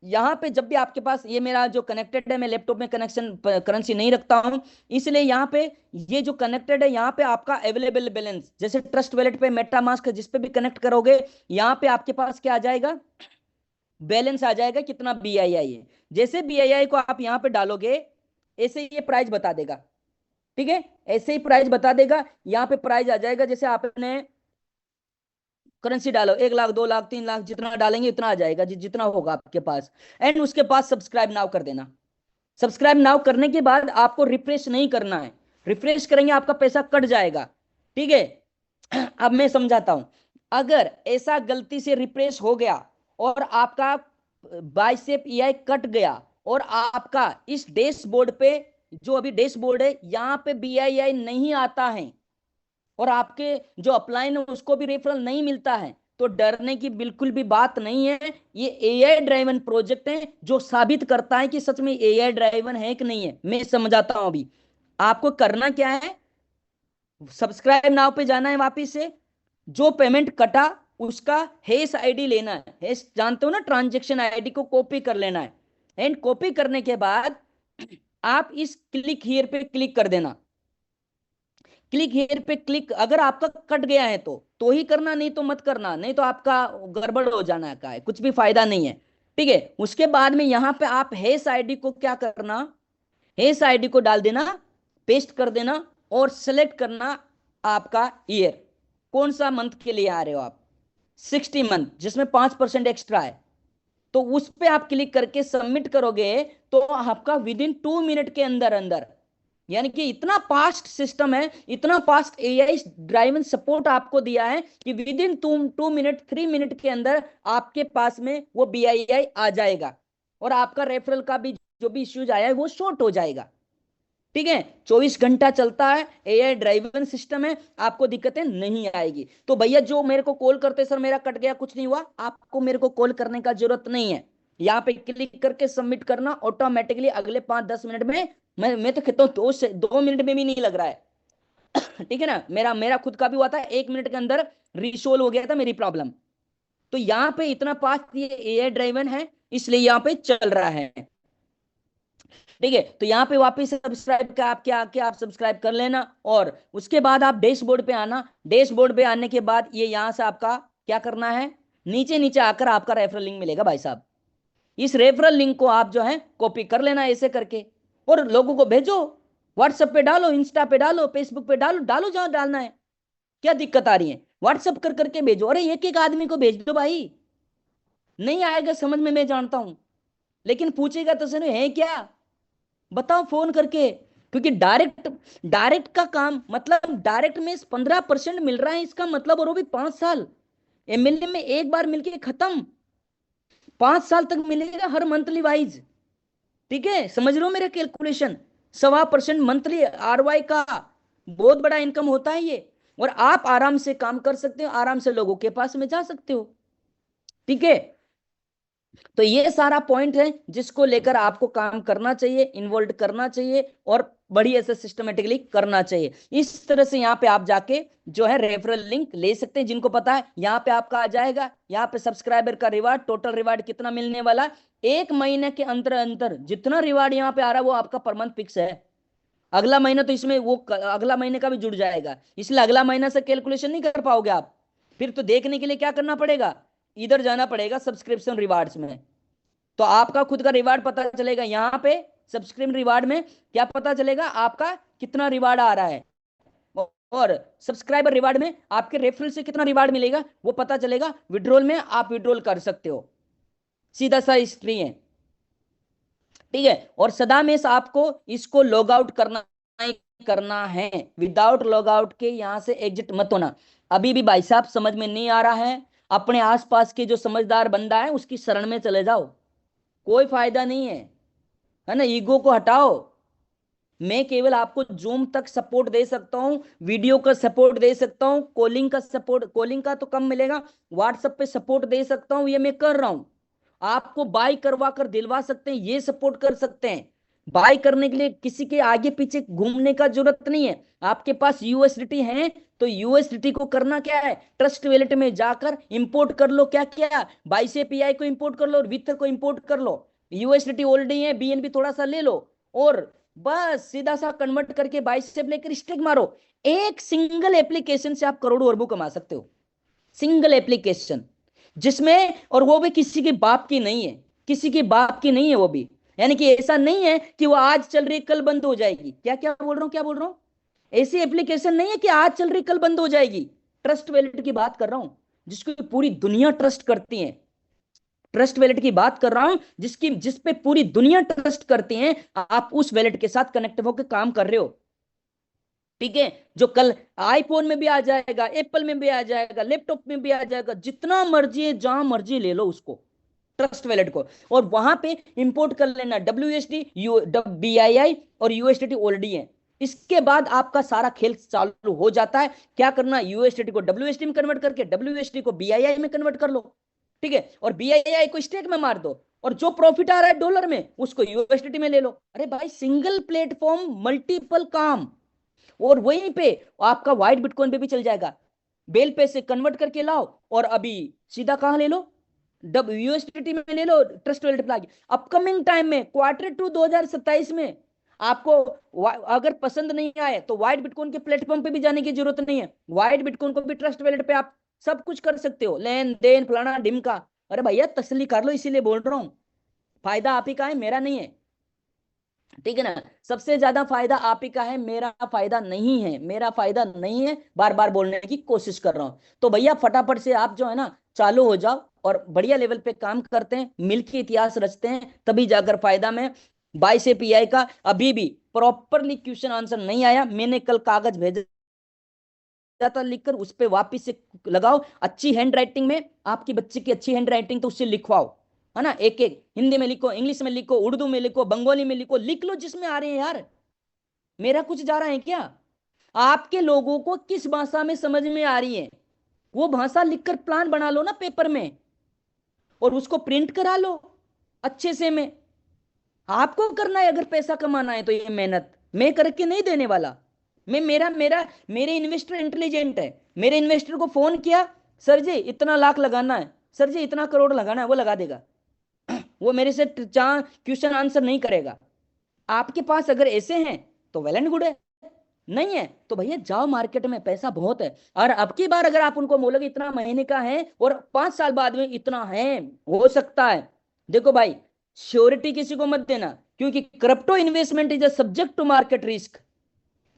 यहाँ पे जब भी आपके पास ये मेरा जो कनेक्टेड है, मैं लैपटॉप में कनेक्शन करेंसी नहीं रखता हूँ, इसलिए यहाँ पे ये जो कनेक्टेड है यहाँ पे आपका अवेलेबल बैलेंस, जैसे ट्रस्ट वॉलेट पे मेटामास्क जिस पे भी कनेक्ट करोगे यहाँ पे आपके पास क्या आ जाएगा, बैलेंस आ जाएगा कितना BII है। जैसे BII को आप यहाँ पे डालोगे ऐसे ये प्राइस बता देगा। ठीक है, ऐसे ही प्राइस बता देगा, यहाँ पे प्राइस आ जाएगा, जैसे आपने करेंसी डालो 1 लाख 2 लाख 3 लाख जितना डालेंगे उतना आ जाएगा, जितना होगा आपके पास। एंड उसके पास सब्सक्राइब नाउ कर देना। सब्सक्राइब नाउ करने के बाद आपको रिफ्रेश नहीं करना है, रिफ्रेश करेंगे आपका पैसा कट जाएगा। ठीक है, अब मैं समझाता हूं, अगर ऐसा गलती से रिफ्रेश हो गया और आपका बाइसेप EI कट गया और आपका इस डैशबोर्ड पे, जो अभी डैशबोर्ड है यहाँ पे BII नहीं आता है और आपके जो अपलाइन है उसको भी रेफरल नहीं मिलता है, तो डरने की बिल्कुल भी बात नहीं है। ये AI ड्राइवन प्रोजेक्ट है जो साबित करता है कि सच में AI ड्राइवन है कि नहीं है। मैं समझाता हूं अभी आपको करना क्या है। सब्सक्राइब नाउ पे जाना है, वापिस से जो पेमेंट कटा उसका हेस आईडी लेना है, हेस जानते हो ना, ट्रांजेक्शन आईडी को कॉपी कर लेना है। एंड कॉपी करने के बाद आप इस क्लिक हियर पे क्लिक कर देना। क्लिक हेयर पे क्लिक, अगर आपका कट गया है तो ही करना, नहीं तो मत करना, नहीं तो आपका गड़बड़ हो जाना का है, कुछ भी फायदा नहीं है। ठीक है, उसके बाद में यहाँ पे आप हेस आईडी को क्या करना, हेस आईडी को डाल देना, पेस्ट कर देना और सेलेक्ट करना आपका ईयर, कौन सा मंथ के लिए आ रहे हो आप, 60 मंथ जिसमें 5% एक्स्ट्रा है, तो उस पर आप क्लिक करके सबमिट करोगे तो आपका विद इन 2 मिनट के अंदर अंदर, यानी कि इतना फास्ट सिस्टम है, इतना फास्ट AI ड्राइवन सपोर्ट आपको दिया है कि विद इन 2 मिनट 3 मिनट के अंदर आपके पास में वो BII आ जाएगा और आपका रेफरल का भी जो भी इश्यूज आया है वो शॉर्ट हो जाएगा। ठीक है, 24 घंटा चलता है, AI ड्राइवन सिस्टम है, आपको दिक्कतें नहीं आएगी। तो भैया जो मेरे को कॉल करते सर मेरा कट गया कुछ नहीं हुआ, आपको मेरे को कॉल करने का जरूरत नहीं है, यहाँ पे क्लिक करके सबमिट करना, ऑटोमेटिकली अगले 5-10 मिनट में, मैं तो कहता हूँ 2 मिनट में भी नहीं लग रहा है। ठीक है ना, मेरा मेरा खुद का भी हुआ था, 1 मिनट के अंदर रिसोल्व हो गया था मेरी प्रॉब्लम। तो यहाँ पे इतना फास्ट ये AI ड्राइवन है इसलिए यहाँ पे चल रहा है। ठीक है, तो यहाँ पे वापस सब्सक्राइब का आप क्या आके आप सब्सक्राइब कर लेना और उसके बाद आप डैशबोर्ड पे आना। डैशबोर्ड पे आने के बाद ये यहाँ से आपका क्या करना है, नीचे नीचे आकर आपका रेफरल लिंक मिलेगा भाई साहब, इस रेफरल लिंक को आप जो है कॉपी कर लेना ऐसे करके और लोगों को भेजो, व्हाट्सएप पे डालो, इंस्टा पे डालो, फेसबुक पे डालो, डालो जहां डालना है, क्या दिक्कत आ रही है। व्हाट्सअप कर करके भेजो, अरे एक एक आदमी को भेज दो भाई। नहीं आएगा समझ में, मैं जानता हूं, लेकिन पूछेगा तो सर है क्या, बताओ फोन करके। क्योंकि डायरेक्ट, डायरेक्ट का काम मतलब डायरेक्ट में 15% मिल रहा है इसका मतलब, और वो भी 5 साल। एमएलए में एक बार मिलके खत्म, 5 साल तक मिलेगा हर मंथली वाइज। ठीक है, समझ रहे हो मेरा कैलकुलेशन? 1.25% मंथली आरवाई का बहुत बड़ा इनकम होता है ये। और आप आराम से काम कर सकते हो, आराम से लोगों के पास में जा सकते हो। ठीक है, तो ये सारा पॉइंट है जिसको लेकर आपको काम करना चाहिए, इन्वॉल्व करना चाहिए, और बढ़िया से सिस्टमेटिकली करना चाहिए। इस तरह से यहाँ पे आप जाके जो है रेफरल लिंक ले सकते हैं, जिनको पता है यहाँ पे आपका आ जाएगा। यहाँ पे सब्सक्राइबर का रिवार्ड, टोटल रिवार्ड कितना मिलने वाला, 1 महीने के अंतर अंतर जितना रिवार्ड यहाँ पे आ रहा है वो आपका पर मंथ फिक्स है। अगला महीना तो इसमें वो अगला महीने का भी जुड़ जाएगा, इसलिए अगला महीना से कैलकुलेशन नहीं कर पाओगे आप। फिर तो देखने के लिए क्या करना पड़ेगा, इधर जाना पड़ेगा सब्सक्रिप्शन रिवार्ड्स में, तो आपका खुद का रिवार्ड पता चलेगा। यहाँ पे सब्सक्रिप्शन रिवार्ड में क्या पता चलेगा, आपका कितना रिवार्ड आ रहा है, और सब्सक्राइबर रिवार्ड में आपके रेफरल से कितना रिवार्ड मिलेगा वो पता चलेगा। विड्रॉल में आप विड्रॉल कर सकते हो, सीधा सा हिस्ट्री है। ठीक है, और सदा में आपको इसको लॉग आउट करना ही करना है, विदाउट लॉग आउट के यहां से एग्जिट मत होना। अभी भी भाई साहब समझ में नहीं आ रहा है, अपने आसपास के जो समझदार बंदा है उसकी शरण में चले जाओ, कोई फायदा नहीं है ना, ईगो को हटाओ। मैं केवल आपको जूम तक सपोर्ट दे सकता हूं, वीडियो का सपोर्ट दे सकता हूं, कॉलिंग का सपोर्ट, कॉलिंग का तो कम मिलेगा, व्हाट्सएप पे सपोर्ट दे सकता हूं, ये मैं कर रहा हूं। आपको बाय करवा कर दिलवा सकते हैं, ये सपोर्ट कर सकते हैं। बाय करने के लिए किसी के आगे पीछे घूमने का जरूरत नहीं है। आपके पास यूएसडीटी है तो यूएसडीटी को करना क्या है, ट्रस्ट वैलेट में जाकर इंपोर्ट कर लो, क्या क्या, बाई से पीआई को इंपोर्ट कर लो और विथर को इंपोर्ट कर लो, यूएसडीटी ऑलरेडी है, बीएनबी थोड़ा सा ले लो, और बस सीधा सा कन्वर्ट करके बाइसेप लेकर स्टिक मारो। एक सिंगल एप्लीकेशन से आप करोड़ों अरबों कमा सकते हो, सिंगल एप्लीकेशन जिसमें, और वो भी किसी के बाप की नहीं है, किसी के बाप की नहीं है वो भी। यानी कि ऐसा नहीं है कि वो आज चल रही कल बंद हो जाएगी, क्या क्या बोल रहा हूं, क्या बोल रहा हूं, ऐसी एप्लीकेशन नहीं है कि आज चल रही कल बंद हो जाएगी। ट्रस्ट वैलेट की बात कर रहा हूं, जिसको पूरी दुनिया ट्रस्ट करती है। ट्रस्ट वैलेट की बात कर रहा हूं जिसकी, जिस पे पूरी दुनिया ट्रस्ट करती है, आप उस वैलेट के साथ कनेक्ट होकर काम कर रहे हो। ठीक है, जो कल आईफोन में भी आ जाएगा, एप्पल में भी आ जाएगा, लैपटॉप में भी आ जाएगा, जितना मर्जी है जहां मर्जी ले लो उसको, ट्रस्ट वैलेट को, और वहां पे इंपोर्ट कर लेना डब्ल्यूएसडी, यू बीआईआई और यूएसडीटी ऑलरेडी है। इसके बाद आपका सारा खेल चालू हो जाता है। क्या करना, यूएसडीटी को डब्ल्यूएसडी में कन्वर्ट करके डब्ल्यूएसडी को बीआईआई में कन्वर्ट कर लो। ठीक है, और बीआईआई को स्टेक में मार दो, और जो प्रॉफिट आ रहा है डॉलर में उसको यूएसडीटी में ले लो। अरे भाई, सिंगल प्लेटफॉर्म मल्टीपल काम, और वहीं पे आपका व्हाइट बिटकॉइन पे भी चल जाएगा। बेल पे से कन्वर्ट करके लाओ, और अभी सीधा कहां ले लो, यूएसडीटी में ले लो, ट्रस्ट वैलेट पे। अपकमिंग टाइम में Q2 2027 में आपको अगर पसंद नहीं आए तो व्हाइट बिटकॉइन के प्लेटफॉर्म पे भी जाने की जरूरत नहीं है, व्हाइट बिटकॉइन को भी ट्रस्ट वैलेट पे आप सब कुछ कर सकते हो, लेन देन फलाना ढिमका। अरे भैया तसल्ली कर लो, इसीलिए बोल रहा हूं, फायदा आप ही का है, मेरा नहीं है। ठीक है ना, सबसे ज्यादा फायदा आप ही का है, मेरा फायदा नहीं है, मेरा फायदा नहीं है, बार बार बोलने की कोशिश कर रहा हूं। तो भैया फटाफट से आप जो है ना चालू हो जाओ, और बढ़िया लेवल पे काम करते हैं, मिलके इतिहास रचते हैं, तभी जाकर फायदा में। बाई से पीआई का अभी भी प्रॉपरली क्वेश्चन आंसर नहीं आया, मैंने कल कागज भेजा था लिखकर, उस पर वापिस से लगाओ, अच्छी हैंड राइटिंग में, आपकी बच्चे की अच्छी हैंड राइटिंग तो उससे लिखवाओ, है ना, एक एक हिंदी में लिखो, इंग्लिश में लिखो, उर्दू में लिखो, बंगाली में लिखो, लिख लो जिसमें आ रहे हैं यार, मेरा कुछ जा रहा है क्या? आपके लोगों को किस भाषा में समझ में आ रही है, वो भाषा लिखकर प्लान बना लो ना पेपर में, और उसको प्रिंट करा लो अच्छे से में। आपको करना है, अगर पैसा कमाना है तो ये मेहनत मैं करके नहीं देने वाला। मैं मेरा मेरा मेरे इन्वेस्टर इंटेलिजेंट है, मेरे इन्वेस्टर को फोन किया, सर जी इतना लाख लगाना है, सर जी इतना करोड़ लगाना है, वो लगा देगा। वो मेरे से क्वेश्चन आंसर नहीं करेगा। आपके पास अगर ऐसे हैं तो वेल एंड गुड है, नहीं है तो भैया जाओ मार्केट में, पैसा बहुत है। और अब की बार अगर आप उनको बोलोगे इतना महीने का है और 5 साल बाद में इतना है, हो सकता है। देखो भाई, श्योरिटी किसी को मत देना, क्योंकि crypto investment is a subject to market risk.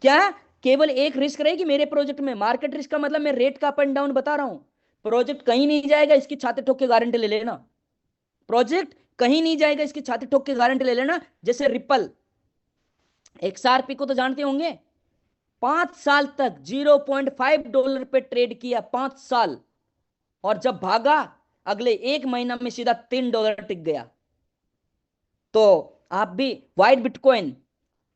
क्या केवल एक रिस्क रहेगी मेरे प्रोजेक्ट में, मार्केट रिस्क का मतलब मैं रेट का अप एंड डाउन बता रहा हूं। प्रोजेक्ट कहीं नहीं जाएगा, इसकी छाती ठोक के गारंटी ले लेना। प्रोजेक्ट कहीं नहीं जाएगा, इसकी छाती ठोक के गारंटी ले लेना। जैसे रिपल, XRP को तो जानते होंगे, 5 साल तक $0.5 पे ट्रेड किया, 5 साल, और जब भागा अगले 1 महीना में सीधा $3 टिक गया। तो आप भी वाइट बिटकॉइन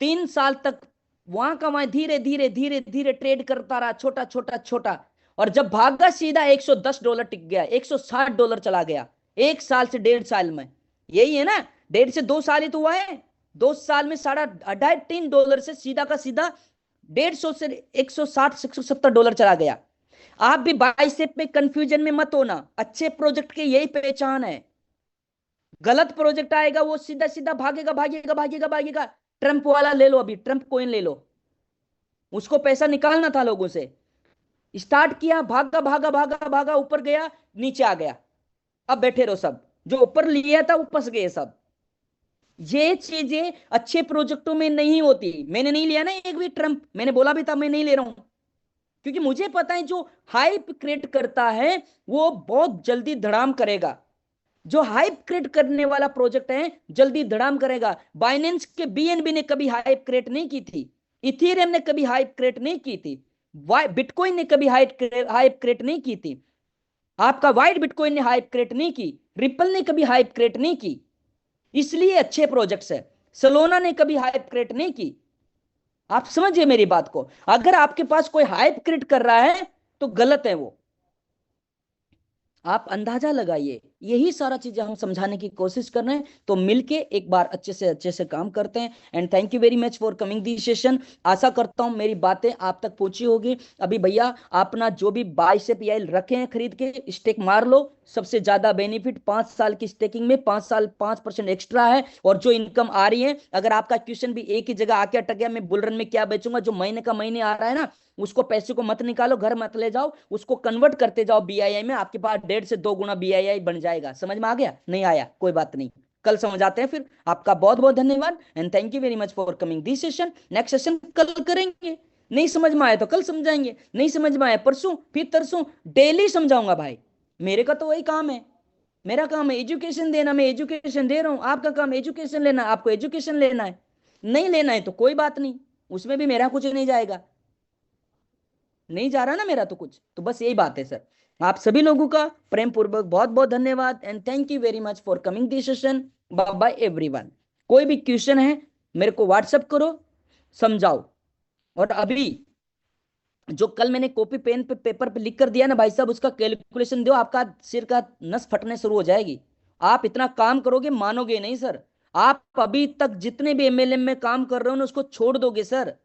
3 साल तक वहां का वहां धीरे धीरे धीरे धीरे ट्रेड करता रहा, छोटा छोटा छोटा, और जब भागा सीधा $110 टिक गया, $160 चला गया 1 साल से 1.5 साल में। यही है ना, 1.5 से 2 साल ही तो हुआ है। 2 साल में साढ़ा $2.5 $3 से सीधा का सीधा 150 से $160 $170 चला गया। आप भी बाइसेप में कंफ्यूजन में मत होना, अच्छे प्रोजेक्ट की यही पहचान है। गलत प्रोजेक्ट आएगा वो सीधा सीधा भागेगा भागेगा भागेगा भागेगा। ट्रंप वाला ले लो, अभी ट्रंप कॉइन ले लो, उसको पैसा निकालना था लोगों से, स्टार्ट किया, भागा भागा भागा भागा, ऊपर गया, नीचे आ गया, अब बैठे रहो सब, जो ऊपर लिया था वो फंस गए सब। ये चीजें अच्छे प्रोजेक्टों में नहीं होती। मैंने नहीं लिया ना एक भी ट्रंप, मैंने बोला भी था मैं नहीं ले रहा हूं, क्योंकि मुझे पता है जो हाइप क्रिएट करता है वो बहुत जल्दी धड़ाम करेगा। जो हाइप क्रिएट करने वाला प्रोजेक्ट है जल्दी धड़ाम करेगा। बाइनेंस के BNB ने कभी हाइप क्रिएट नहीं की थी, इथेरियम ने कभी हाइप क्रिएट नहीं की थी, बिटकॉइन ने कभी हाइप क्रिएट नहीं की थी, आपका वाइट बिटकॉइन ने हाइप क्रिएट नहीं की, रिपल ने कभी हाइप क्रिएट नहीं की। इसलिए अच्छे प्रोजेक्ट्स है। सलोना ने कभी हाइप क्रिएट नहीं की। आप समझिए मेरी बात को, अगर आपके पास कोई हाइप क्रिएट कर रहा है तो गलत है वो, आप अंदाजा लगाइए। यही सारा चीजें हम समझाने की कोशिश कर रहे हैं। तो मिलके एक बार अच्छे से काम करते हैं। And thank you very much for coming the session. आशा करता हूं मेरी बातें आप तक पहुंची होगी। अभी भैया अपना जो भी बाय से PI रखे हैं खरीद के स्टेक मार लो, सबसे ज्यादा बेनिफिट 5 साल की स्टेकिंग में 5 साल 5% एक्स्ट्रा है। और जो इनकम आ रही है, अगर आपका क्वेश्चन भी एक ही जगह आके अटक गया मैं बुल रन में क्या बेचूंगा, जो महीने का महीने आ रहा है ना, उसको पैसे को मत निकालो, घर मत ले जाओ, उसको कन्वर्ट करते जाओ BII में, आपके पास 1.5 से 2 गुना BII बन जाएगा। समझ में आ गया? नहीं आया कोई बात नहीं, कल समझ आते हैं फिर। आपका बहुत बहुत धन्यवाद and thank you very much for coming this session. Next session कल करेंगे, नहीं समझ में आया तो कल समझाएंगे, नहीं समझ में आया परसों, फिर तरसों, डेली समझाऊंगा भाई। मेरे का तो वही काम है, मेरा काम है एजुकेशन देना, मैं एजुकेशन दे रहा हूं। आपका काम एजुकेशन लेना, आपको एजुकेशन लेना है। नहीं लेना है तो कोई बात नहीं, उसमें भी मेरा कुछ नहीं जाएगा, नहीं जा रहा ना मेरा तो कुछ। तो बस यही बात है सर। आप सभी लोगों का प्रेम पूर्वक बहुत बहुत धन्यवाद and thank you very much for coming this session. Bye bye everyone. कोई भी क्वेश्चन है मेरे को व्हाट्सएप करो, समझाओ। और अभी जो कल मैंने कॉपी पेन पे पेपर पे लिख कर दिया ना भाई साहब, उसका कैलकुलेशन दो, आपका सिर का नस फटने शुरू हो जाएगी। आप इतना काम करोगे मानोगे नहीं सर। आप अभी तक जितने भी MLM में काम कर रहे हो ना उसको छोड़ दोगे सर।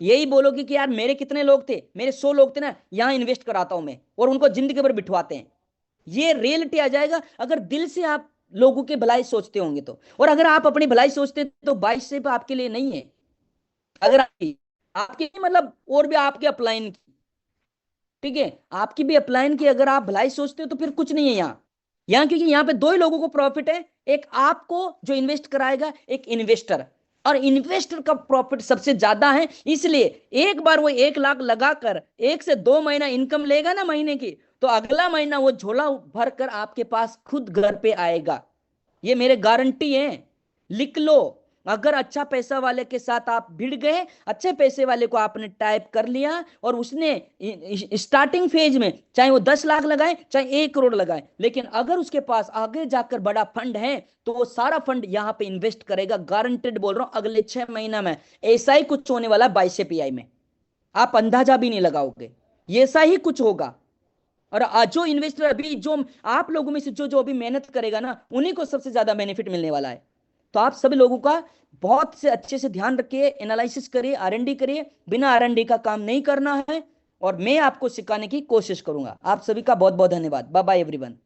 यही बोलोगे कि यार मेरे कितने लोग थे, मेरे 100 लोग थे ना, यहाँ इन्वेस्ट कराता हूं मैं, और उनको जिंदगी भर बिठवाते हैं। ये रियलिटी आ जाएगा अगर दिल से आप लोगों के भलाई सोचते होंगे तो। और अगर आप अपनी भलाई सोचते तो 22 आपके लिए नहीं है। अगर आपकी आपकी मतलब और भी आपके अपलाइन की, ठीक है, आपकी भी अपलाइन की, अगर आप भलाई सोचते हो तो फिर कुछ नहीं है यहाँ क्योंकि यहाँ पे दो ही लोगों को प्रॉफिट है, एक आपको जो इन्वेस्ट कराएगा, एक इन्वेस्टर। और इन्वेस्टर का प्रॉफिट सबसे ज्यादा है, इसलिए एक बार वो 1 लाख लगाकर 1 से 2 महीना इनकम लेगा ना महीने की, तो अगला महीना वो झोला भर कर आपके पास खुद घर पे आएगा। ये मेरे गारंटी है, लिख लो। अगर अच्छा पैसा वाले के साथ आप भिड़ गए, अच्छे पैसे वाले को आपने टाइप कर लिया और उसने स्टार्टिंग फेज में चाहे वो 10 लाख लगाए चाहे 1 करोड़ लगाए, लेकिन अगर उसके पास आगे जाकर बड़ा फंड है तो वो सारा फंड यहां पे इन्वेस्ट करेगा। गारंटेड बोल रहा हूं, अगले 6 महीना में ऐसा ही कुछ होने वाला 22 में, आप अंदाजा भी नहीं लगाओगे, ये ऐसा ही कुछ होगा। और जो इन्वेस्टर अभी जो आप लोगों में से जो जो अभी मेहनत करेगा ना, उन्हीं को सबसे ज्यादा बेनिफिट मिलने वाला है। तो आप सभी लोगों का बहुत से अच्छे से ध्यान रखिए, एनालिसिस करिए, R&D करिए। बिना R&D का काम नहीं करना है और मैं आपको सिखाने की कोशिश करूंगा। आप सभी का बहुत बहुत धन्यवाद। Bye bye everyone.